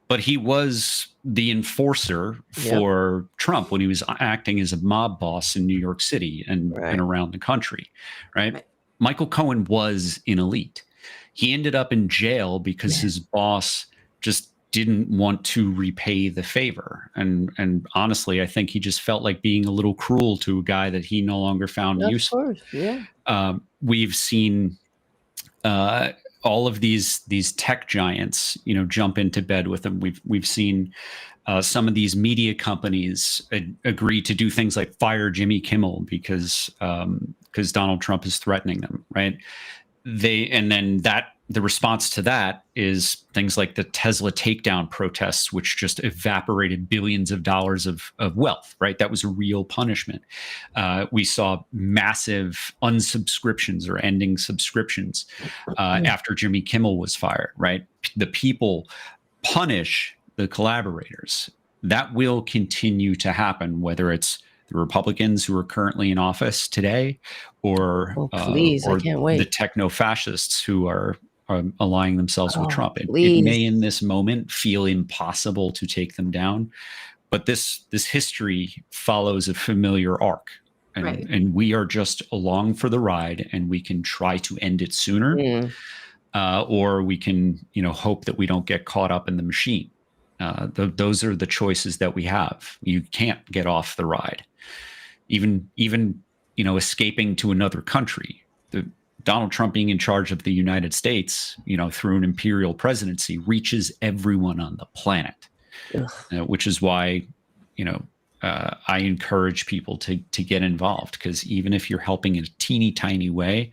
but he was the enforcer for Trump when he was acting as a mob boss in New York City and around the country, right? Michael Cohen was an elite. He ended up in jail because his boss just didn't want to repay the favor. And honestly, I think he just felt like being a little cruel to a guy that he no longer found useful. Of course, yeah. We've seen all of these tech giants, jump into bed with him. We've seen some of these media companies agree to do things like fire Jimmy Kimmel because Donald Trump is threatening them, right? The response to that is things like the Tesla takedown protests, which just evaporated billions of dollars of wealth, right? That was a real punishment. We saw massive unsubscriptions or ending subscriptions after Jimmy Kimmel was fired, right? The people punish the collaborators. That will continue to happen, whether it's the Republicans who are currently in office today or I can't wait. the techno-fascists who are aligning themselves with Trump. It may in this moment feel impossible to take them down, but this history follows a familiar arc. And we are just along for the ride, and we can try to end it sooner, or we can, hope that we don't get caught up in the machine. Those are the choices that we have. You can't get off the ride. Even escaping to another country. Donald Trump being in charge of the United States, through an imperial presidency, reaches everyone on the planet, which is why, I encourage people to get involved, because even if you're helping in a teeny tiny way,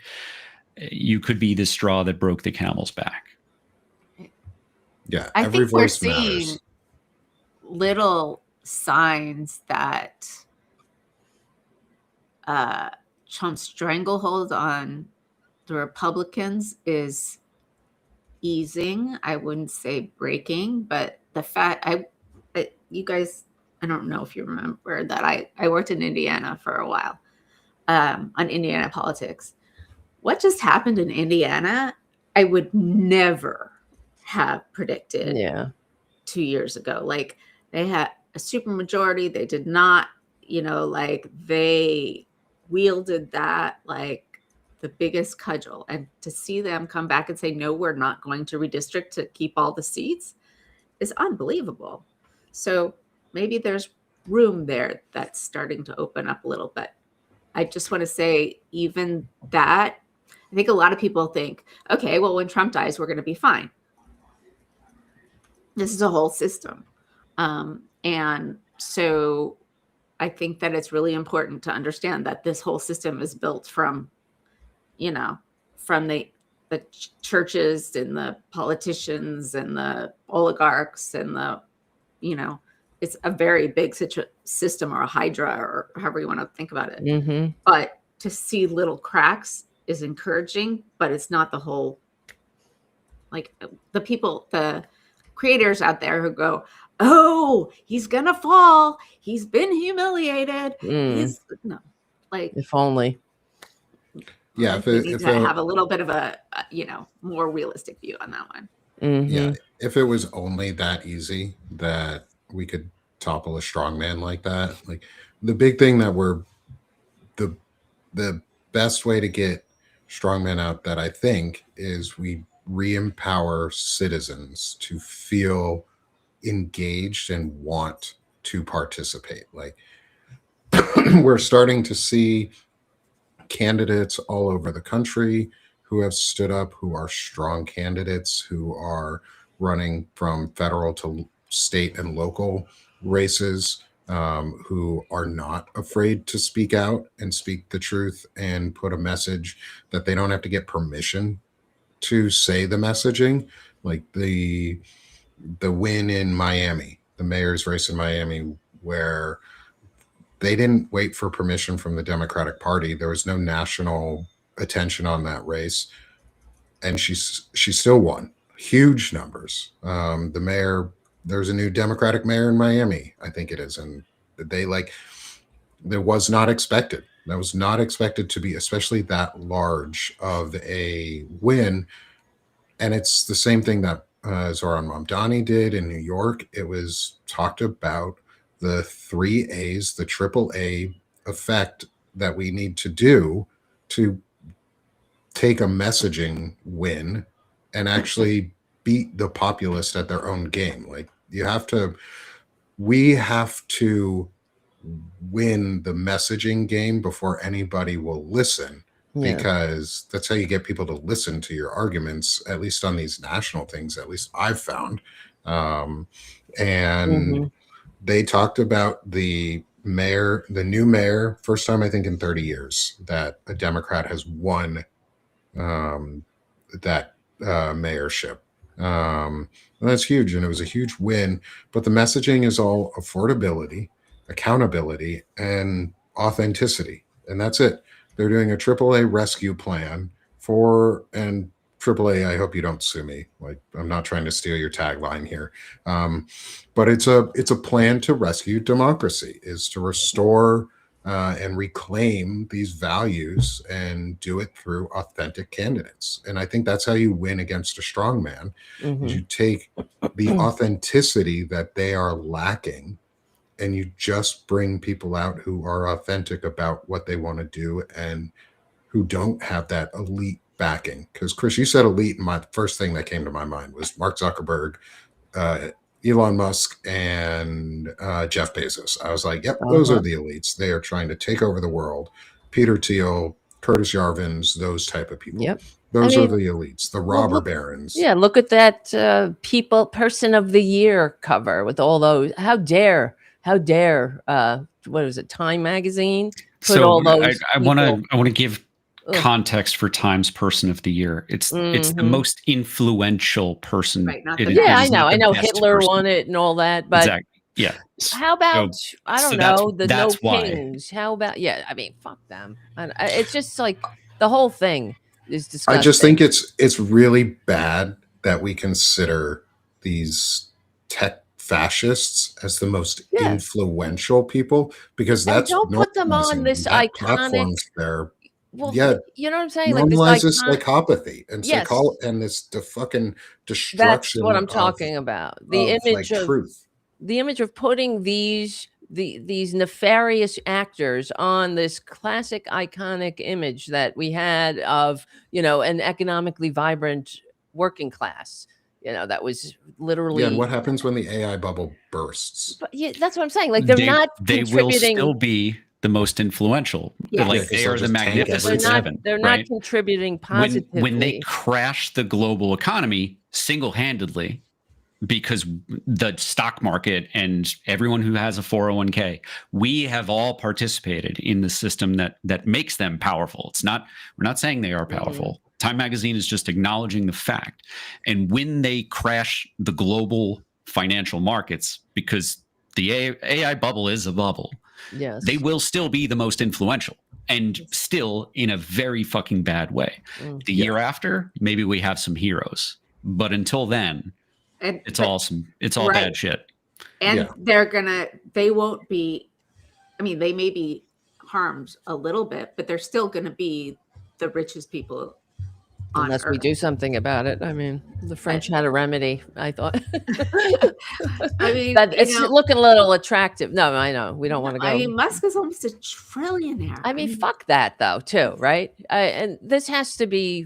you could be the straw that broke the camel's back. Yeah, I every think we're voice seeing matters. little signs that Trump's stranglehold on the Republicans is easing. I wouldn't say breaking, but the fact you guys, I don't know if you remember that I worked in Indiana for a while on Indiana politics. What just happened in Indiana, I would never have predicted 2 years ago. Like, they had a supermajority. They did not, they wielded that like the biggest cudgel. And to see them come back and say, no, we're not going to redistrict to keep all the seats is unbelievable. So maybe there's room there that's starting to open up a little bit. I just want to say, even that, I think a lot of people think, okay, well, when Trump dies, we're going to be fine. This is a whole system. And so I think that it's really important to understand that this whole system is built from, from the churches and the politicians and the oligarchs and the, it's a very big system, or a hydra, or however you want to think about it. But to see little cracks is encouraging, but it's not the whole, like, the people, the creators out there who go, oh, he's gonna fall, he's been humiliated. No, like, if only. Yeah, we need to have a little bit of a more realistic view on that one. Yeah, if it was only that easy that we could topple a strongman like that, like, the big thing that the best way to get strongmen out, that I think, is we re-empower citizens to feel engaged and want to participate. Like, we're starting to see candidates all over the country who have stood up, who are strong candidates, who are running from federal to state and local races, who are not afraid to speak out and speak the truth and put a message that they don't have to get permission to say the messaging. Like the win in Miami, the mayor's race in Miami, where they didn't wait for permission from the Democratic Party. There was no national attention on that race, and she still won huge numbers. The mayor, there's a new Democratic mayor in Miami, I think it is, and that was not expected. That was not expected to be, especially that large of a win. And it's the same thing that Zoran Mamdani did in New York. It was talked about the 3 A's, the AAA effect that we need to do to take a messaging win and actually beat the populist at their own game. Like we have to win the messaging game before anybody will listen, because that's how you get people to listen to your arguments, at least on these national things, at least I've found. And they talked about the new mayor, first time I think in 30 years that a Democrat has won that mayorship. And that's huge, and it was a huge win. But the messaging is all affordability, accountability, and authenticity, and that's it. They're doing a AAA rescue plan and AAA, I hope you don't sue me. Like, I'm not trying to steal your tagline here, but it's a plan to rescue democracy, is to restore and reclaim these values and do it through authentic candidates. And I think that's how you win against a strongman. Is you take the authenticity that they are lacking, and you just bring people out who are authentic about what they want to do and who don't have that elite backing. Because Chris, you said elite, and my first thing that came to my mind was Mark Zuckerberg, Elon Musk, and Jeff Bezos. I was like, yep, those are the elites. They are trying to take over the world. Peter Thiel, Curtis Yarvins, those type of people. Yep. Those are the elites, the robber barons. Yeah, look at that person of the year cover with all those. How dare what is it, Time magazine put all those I want to give context for Time's person of the year. It's the most influential person. Right, I know Hitler won it and all that, but exactly. Yeah. How about I don't know, the No Kings? How about I mean, fuck them. It's just like the whole thing is disgusting. I just think it's really bad that we consider these tech fascists as the most influential people, because that's don't put them on this iconic platforms there. Well, you know what I'm saying? Like normalizes psychopathy and and this fucking destruction. That's what I'm talking about. The image of truth. The image of putting these nefarious actors on this classic iconic image that we had of, an economically vibrant working class. That was literally. Yeah, and what happens when the AI bubble bursts? But that's what I'm saying. Like they will still be the most influential. Like they are the Magnificent Seven. They're not contributing positively. When they crash the global economy single-handedly, because the stock market and everyone who has a 401k, we have all participated in the system that makes them powerful. We're not saying they are powerful. Time magazine is just acknowledging the fact. And when they crash the global financial markets, because the AI bubble is a bubble, they will still be the most influential, and still in a very fucking bad way. The year after, maybe we have some heroes, but until then, it's all bad shit. And they won't be, I mean, they may be harmed a little bit, but they're still going to be the richest people unless we do something about it. I mean, the French had a remedy, I thought. I mean, but it's looking a little attractive. No, I know we don't want to go. I mean, Musk is almost a trillionaire. I mean, fuck that though, too, right? And this has to be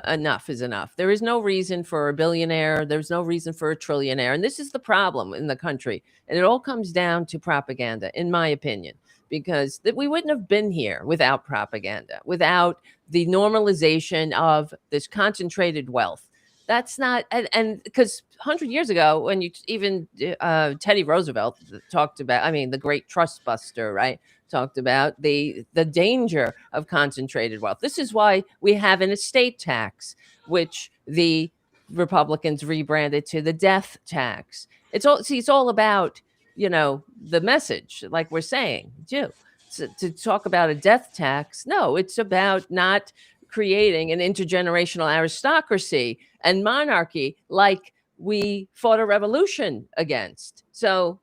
enough is enough. There is no reason for a billionaire. There's no reason for a trillionaire, and this is the problem in the country. And it all comes down to propaganda, in my opinion. Because we wouldn't have been here without propaganda, without the normalization of this concentrated wealth. That's not, and because 100 years ago, when even Teddy Roosevelt talked about, the great trust buster, right? Talked about the danger of concentrated wealth. This is why we have an estate tax, which the Republicans rebranded to the death tax. It's all about, the message, like we're saying, to talk about a death tax. No, it's about not creating an intergenerational aristocracy and monarchy like we fought a revolution against. So,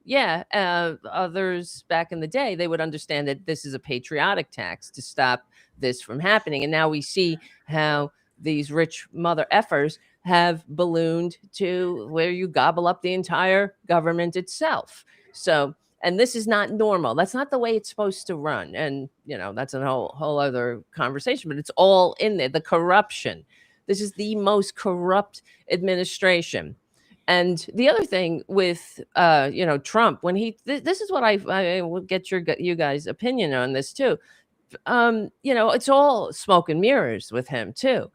others back in the day, they would understand that this is a patriotic tax to stop this from happening. And now we see how these rich mother effers have ballooned to where you gobble up the entire government itself. So, and this is not normal. That's not the way it's supposed to run. And, that's a whole other conversation, but it's all in there. The corruption, This is the most corrupt administration. And the other thing with, Trump, when this is what I will get you guys' opinion on this too. It's all smoke and mirrors with him too.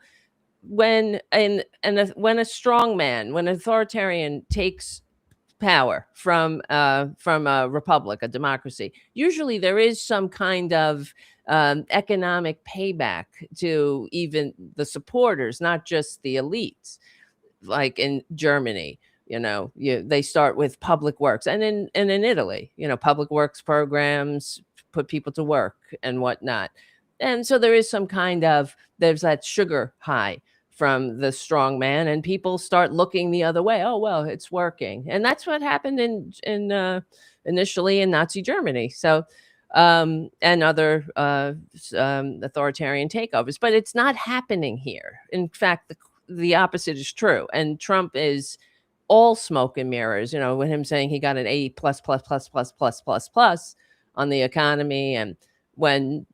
When when a strong man, when an authoritarian takes power from a republic, a democracy, usually there is some kind of economic payback to even the supporters, not just the elites. Like in Germany, they start with public works, and in Italy, public works programs put people to work and whatnot. And so there is some kind of, there's that sugar high from the strong man, and people start looking the other way. Oh, well, it's working. And that's what happened in initially in Nazi Germany. So and other authoritarian takeovers, but it's not happening here. In fact, the opposite is true. And Trump is all smoke and mirrors, with him saying he got an A plus plus plus plus plus plus plus on the economy. And when,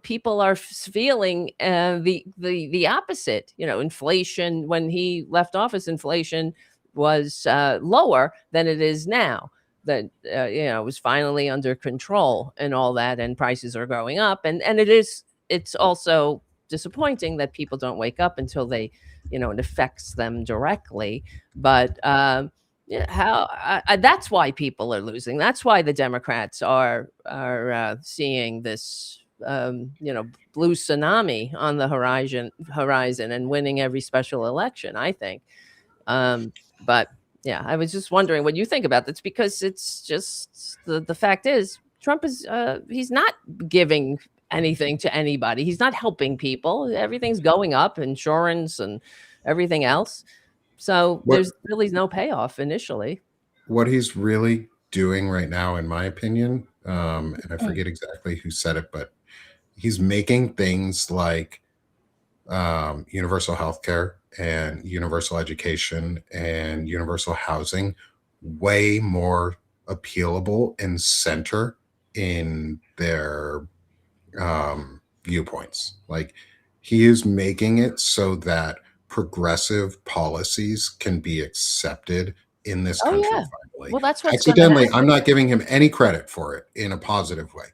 people are feeling the opposite, inflation, when he left office, inflation was lower than it is now. That it was finally under control and all that, and prices are going up. And it's also disappointing that people don't wake up until they, it affects them directly. But that's why people are losing. That's why the Democrats are seeing this blue tsunami on the horizon and winning every special election, I think. But yeah, I was just wondering what you think about this, because it's just the fact is Trump is he's not giving anything to anybody. He's not helping people. Everything's going up, insurance and everything else. So there's really no payoff initially. What he's really doing right now, in my opinion, and I forget exactly who said it, but he's making things like universal healthcare and universal education and universal housing way more appealable and center in their viewpoints. Like, he is making it so that progressive policies can be accepted in this country finally. Well, that's what's accidentally. I'm not giving him any credit for it in a positive way,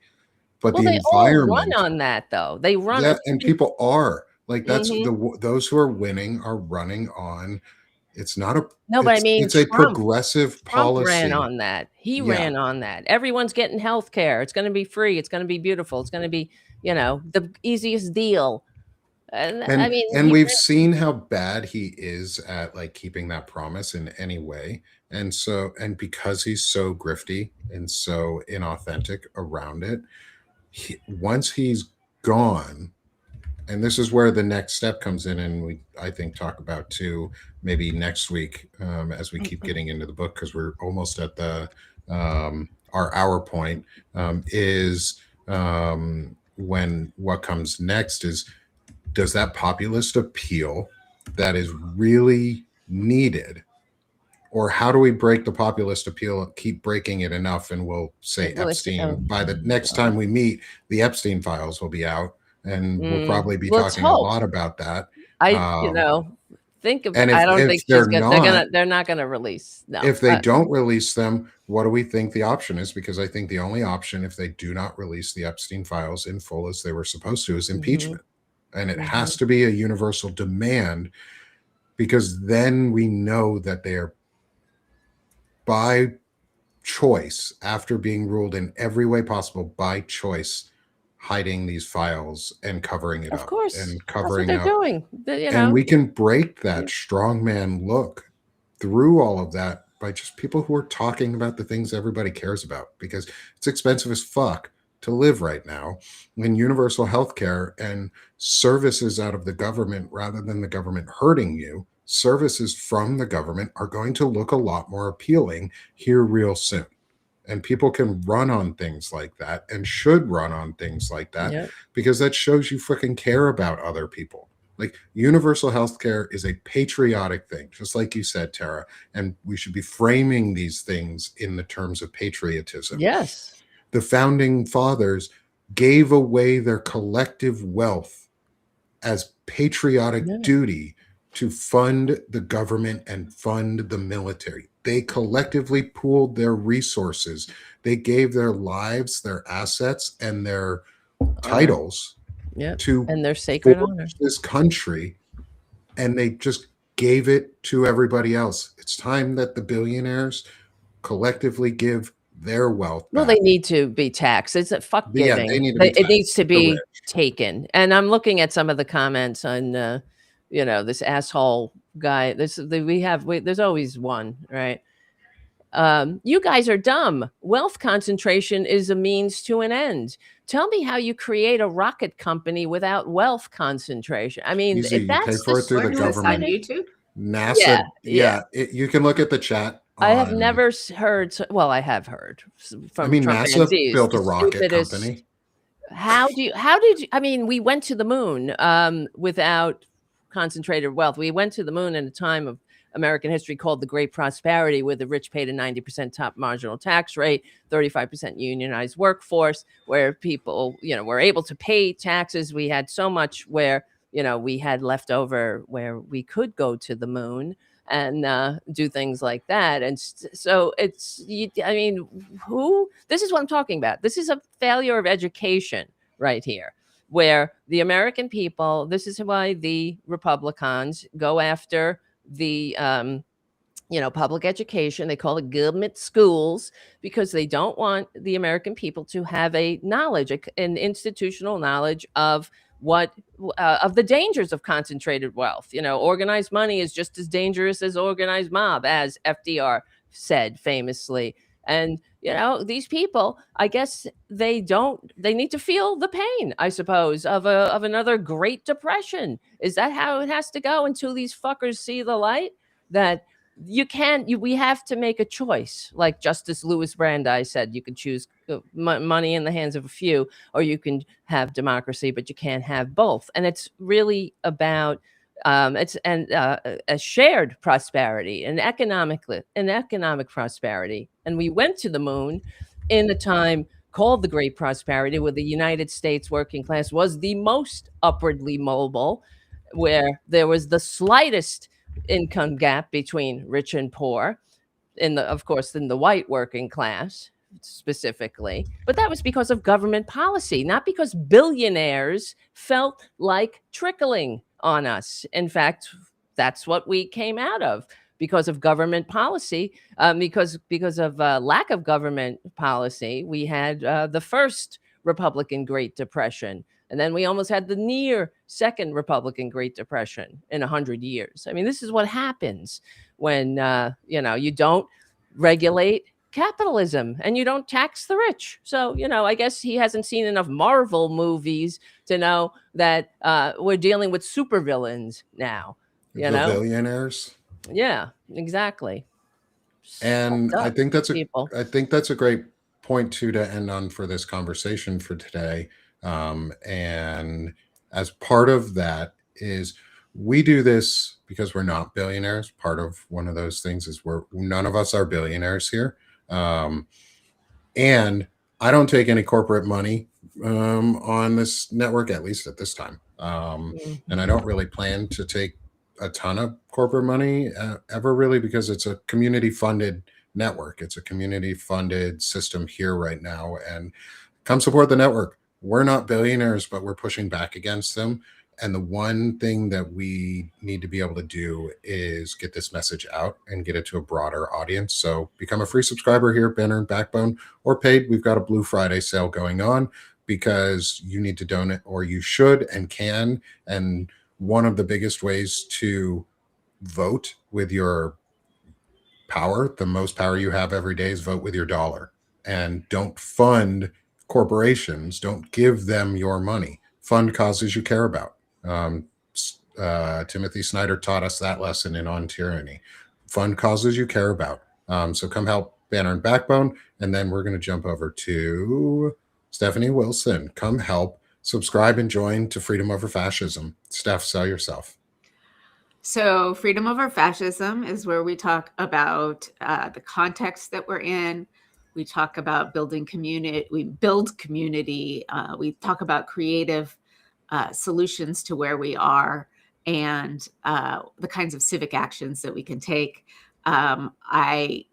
but the environment all run on that, though. They run, and people are like, that's those who are winning are running on. It's not a no, but I mean, it's a progressive policy. Trump ran on that. He ran on that. Everyone's getting health care. It's going to be free. It's going to be beautiful. It's going to be, the easiest deal. And I mean, and we've seen how bad he is at like keeping that promise in any way. And so, and because he's so grifty and so inauthentic around it, once he's gone, and this is where the next step comes in, and I think talk about too, maybe next week, as we keep getting into the book, because we're almost at the our hour point, is when what comes next is, does that populist appeal that is really needed, or how do we break the populist appeal, keep breaking it enough, and we'll say Epstein. By the next time we meet, the Epstein files will be out, and we'll probably be talking a lot about that. Think of, and I don't think they're not gonna release. No, if they don't release them, what do we think the option is? Because I think the only option, if they do not release the Epstein files in full as they were supposed to, is impeachment. And it has to be a universal demand, because then we know that they are, by choice, after being ruled in every way possible by choice, hiding these files and covering it up. And covering that's what they're doing. And we can break that strongman look through all of that by just people who are talking about the things everybody cares about, because it's expensive as fuck to live right now, in universal health care and services out of the government, rather than the government hurting you. Services from the government are going to look a lot more appealing here real soon. And people can run on things like that, and should run on things like that, because that shows you freaking care about other people. Like, universal health care is a patriotic thing, just like you said, Tara, and we should be framing these things in the terms of patriotism. Yes. The founding fathers gave away their collective wealth as patriotic duty to fund the government and fund the military. They collectively pooled their resources. They gave their lives, their assets, and their titles to and their sacred honor. This country, and they just gave it to everybody else. It's time that the billionaires collectively give their wealth back. Well, they need to be taxed. It's a fuck giving. Yeah, they need to be it needs to be taken. And I'm looking at some of the comments on, this asshole guy. There's always one, right? You guys are dumb. Wealth concentration is a means to an end. Tell me how you create a rocket company without wealth concentration. I mean, Easy. That's you pay for it through the government. On YouTube? NASA. You can look at the chat. I have never heard. Well, I have heard from. NASA built a rocket company. How did you? I mean, we went to the moon without concentrated wealth. We went to the moon in a time of American history called the Great Prosperity, where the rich paid a 90% top marginal tax rate, 35% unionized workforce, where people, were able to pay taxes. We had so much where, we had left over where we could go to the moon and do things like that. And so this is what I'm talking about. This is a failure of education right here, where the American people, this is why the Republicans go after the public education. They call it government schools, because they don't want the American people to have an institutional knowledge of of the dangers of concentrated wealth. Organized money is just as dangerous as organized mob, as FDR said famously. And these people, I guess they need to feel the pain, I suppose, of another Great Depression. Is that how it has to go until these fuckers see the light? That we have to make a choice. Like Justice Louis Brandeis said, you can choose money in the hands of a few, or you can have democracy, but you can't have both. And it's really about a shared prosperity and economic prosperity. And we went to the moon in a time called the Great Prosperity, where the United States working class was the most upwardly mobile, where there was the slightest income gap between rich and poor, in the white working class specifically. But that was because of government policy, not because billionaires felt like trickling on us. In fact, that's what we came out of, because of government policy. Because of lack of government policy, we had the first Republican Great Depression, and then we almost had the near second Republican Great Depression in 100 years. I mean, this is what happens when you don't regulate capitalism and you don't tax the rich. So, I guess he hasn't seen enough Marvel movies to know that we're dealing with supervillains now. The billionaires. Yeah, exactly. And I think that's a great point too to end on for this conversation for today. And as part of that is, we do this because we're not billionaires. Part of one of those things is none of us are billionaires here. And I don't take any corporate money on this network, at least at this time. And I don't really plan to take a ton of corporate money ever, really, because it's a community funded network. It's a community funded system here right now, and come support the network. We're not billionaires, but we're pushing back against them. And the one thing that we need to be able to do is get this message out and get it to a broader audience. So become a free subscriber here at Banner and Backbone, or paid. We've got a Blue Friday sale going on, because you need to donate, or you should and can. And one of the biggest ways to vote with your power, the most power you have every day, is vote with your dollar. And don't fund corporations. Don't give them your money. Fund causes you care about. Timothy Snyder taught us that lesson in On Tyranny. Fund causes you care about. So come help Banner and Backbone. And then we're going to jump over to Stephanie Wilson. Come help subscribe and join to Freedom Over Fascism. Steph, sell yourself. So Freedom Over Fascism is where we talk about the context that we're in. We talk about building community. We build community. We talk about creative solutions to where we are and the kinds of civic actions that we can take. I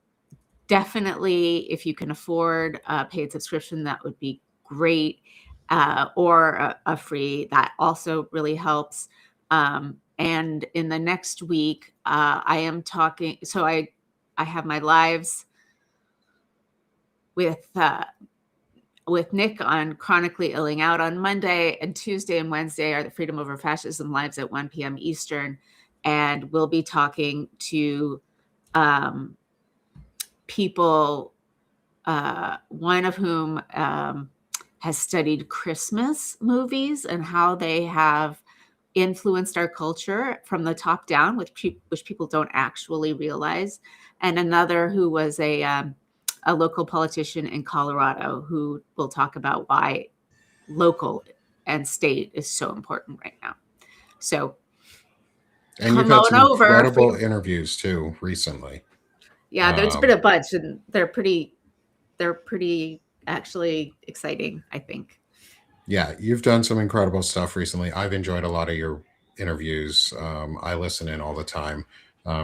definitely, if you can afford a paid subscription, that would be great, or a free, that also really helps. And in the next week, I am talking, so I have my lives with Nick on Chronically Illing Out on Monday, and Tuesday and Wednesday are the Freedom Over Fascism lives at 1 p.m. Eastern. And we'll be talking to people, one of whom has studied Christmas movies and how they have influenced our culture from the top down, which people don't actually realize. And another who was a local politician in Colorado who will talk about why local and state is so important right now. So, and you've had some incredible interviews too recently. Yeah, there's been a bunch, and they're pretty actually exciting, I think. Yeah, you've done some incredible stuff recently. I've enjoyed a lot of your interviews. I listen in all the time.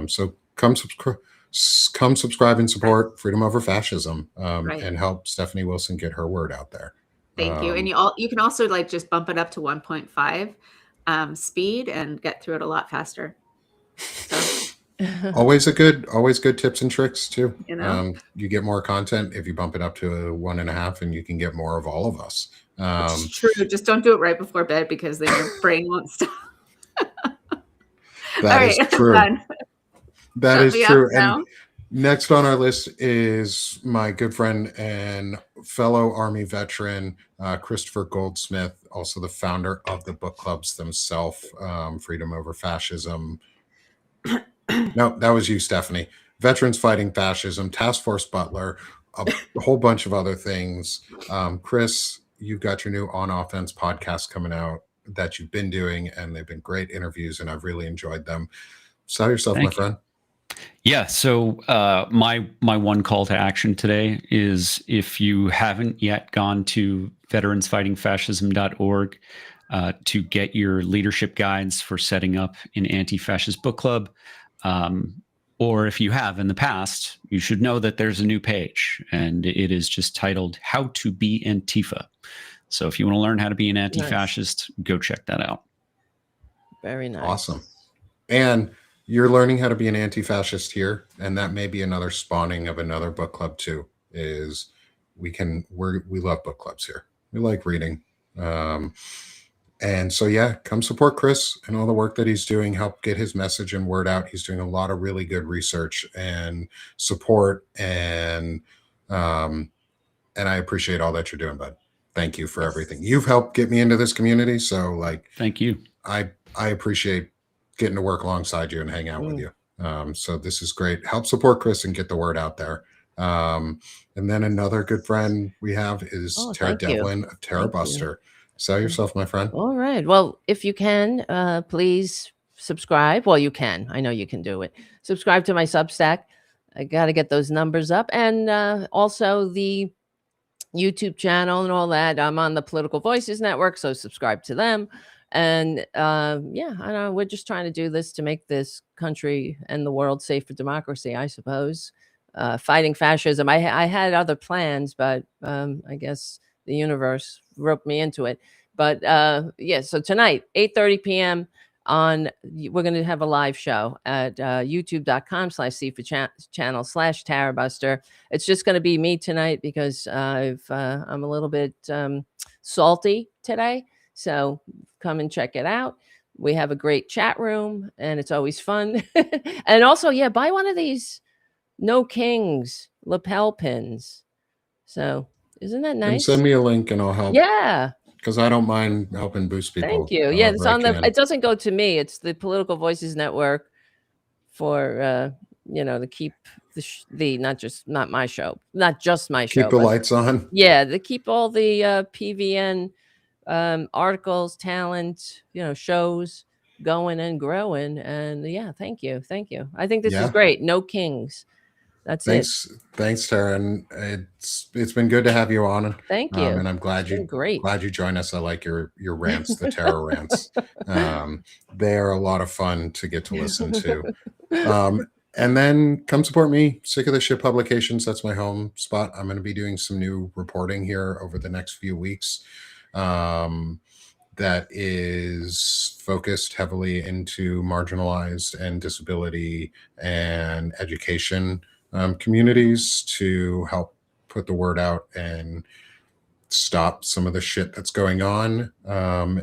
So come subscribe and support Freedom Over Fascism, and help Stephanie Wilson get her word out there. Thank you. And you can also like just bump it up to 1.5 speed and get through it a lot faster. So always good tips and tricks too. You know? You get more content if you bump it up to a 1.5, and you can get more of all of us. It's true. Just don't do it right before bed, because then your brain won't stop. That is true. That is true. And next on our list is my good friend and fellow Army veteran, Christopher Goldsmith, also the founder of the book clubs themselves, Freedom Over Fascism. No, that was you, Stephanie. Veterans Fighting Fascism, Task Force Butler, a whole bunch of other things. Chris, you've got your new On Offense podcast coming out that you've been doing, and they've been great interviews, and I've really enjoyed them. Sell yourself, my friend. Yeah. So my one call to action today is, if you haven't yet gone to veteransfightingfascism.org to get your leadership guides for setting up an anti-fascist book club, or if you have in the past, you should know that there's a new page, and it is just titled How to Be Antifa. So if you want to learn how to be an anti-fascist, go check that out. Very nice. Awesome. And you're learning how to be an anti-fascist here, and that may be another spawning of another book club too. Is we love book clubs here. We like reading. And so, yeah, come support Chris and all the work that he's doing. Help get his message and word out. He's doing a lot of really good research and support, and I appreciate all that you're doing, bud. Thank you for everything. You've helped get me into this community. So, like, thank you. I appreciate getting to work alongside you and hang out with you. So this is great. Help support Chris and get the word out there. And then another good friend we have is Tara Devlin of Terra Buster. Sell yourself, my friend. All right. Well, if you can, please subscribe. Well, you can. I know you can do it. Subscribe to my Substack. I got to get those numbers up. And also the YouTube channel and all that. I'm on the Political Voices Network, so subscribe to them. And I know we're just trying to do this to make this country and the world safe for democracy, I suppose. Fighting fascism. I had other plans, but I guess the universe roped me into it. But so tonight, 8:30 p.m. we're going to have a live show at youtube.com/channel/Tarabuster. It's just going to be me tonight because I'm a little bit salty today. So come and check it out. We have a great chat room, and it's always fun. And also, buy one of these No Kings lapel pins. So isn't that nice? And send me a link and I'll help. Yeah. Because I don't mind helping boost people. Thank you. Yeah, it's on it doesn't go to me. It's the Political Voices Network for to keep the not just my show. Keep the lights on. Yeah, to keep all the PVN articles, talent, shows going and growing. And thank you. I think this is great. No Kings. That's it. Thanks, Tara. And it's been good to have you on. Thank you. And I'm glad you joined us. I like your rants, the terror rants. They are a lot of fun to get to listen to. And then come support me. Sick of the Shit Publications. That's my home spot. I'm going to be doing some new reporting here over the next few weeks. That is focused heavily into marginalized and disability and education communities to help put the word out and stop some of the shit that's going on,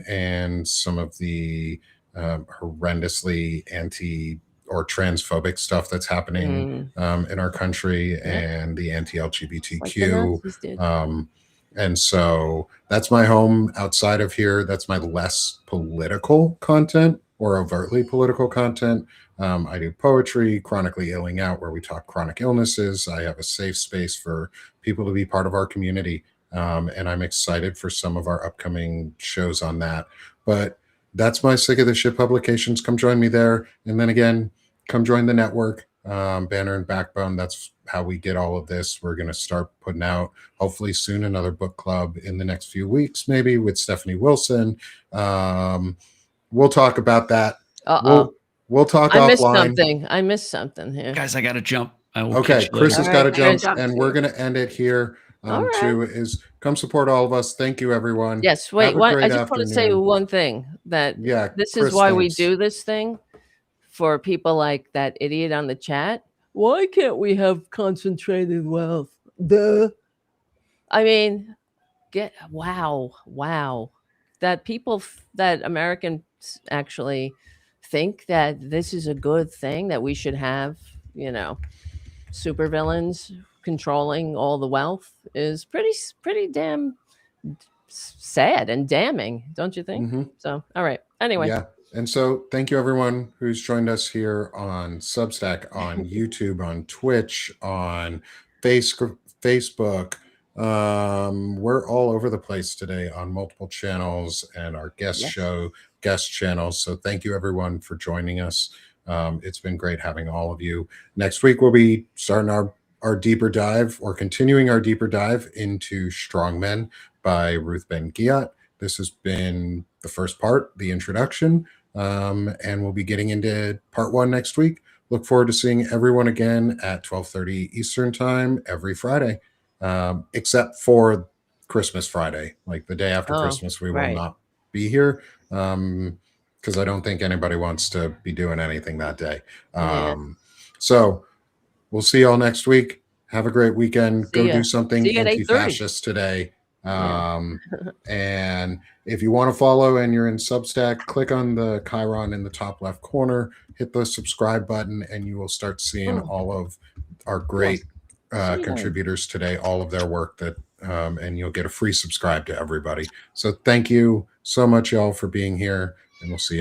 and some of the horrendously anti or transphobic stuff that's happening in our country, and the anti-LGBTQ. And so that's my home. Outside of here, that's my less political content or overtly political content. I do poetry, Chronically Illing Out, where we talk chronic illnesses. I have a safe space for people to be part of our community. And I'm excited for some of our upcoming shows on that. But that's my Sick of the Shit Publications. Come join me there. And then again, come join the network, Banner and Backbone. That's how we get all of this. We're going to start putting out, hopefully soon, another book club in the next few weeks, maybe with Stephanie Wilson. We'll talk about that. We'll talk offline. I missed something here. Guys, I got to jump. Okay, Chris has got to jump, and we're going to end it here. Too, is come support all of us. Thank you, everyone. Yes, wait. I just want to say one thing, that this is why we do this thing, for people like that idiot on the chat. Why can't we have concentrated wealth? Duh. I mean, wow. That people, that Americans actually think that this is a good thing, that we should have, supervillains controlling all the wealth, is pretty damn sad and damning, don't you think? Mm-hmm. So, all right. Anyway. Yeah. And so thank you, everyone who's joined us here on Substack, on YouTube, on Twitch, on Facebook. We're all over the place today on multiple channels and our guest channels. So thank you, everyone, for joining us. It's been great having all of you. Next week, we'll be starting our deeper dive, or continuing our deeper dive into Strongmen by Ruth Ben-Ghiat. This has been the first part, the introduction, and we'll be getting into part 1 next week. Look forward to seeing everyone again at 12:30 Eastern time every Friday, except for Christmas Friday. Like the day after Christmas, we will not be here, because I don't think anybody wants to be doing anything that day. So we'll see y'all next week. Have a great weekend. Go do something anti-fascist today. And if you want to follow and you're in Substack, click on the Chiron in the top left corner, hit the subscribe button, and you will start seeing all of our great contributors today, all of their work, and you'll get a free subscribe to everybody. So thank you so much, y'all, for being here, and we'll see you.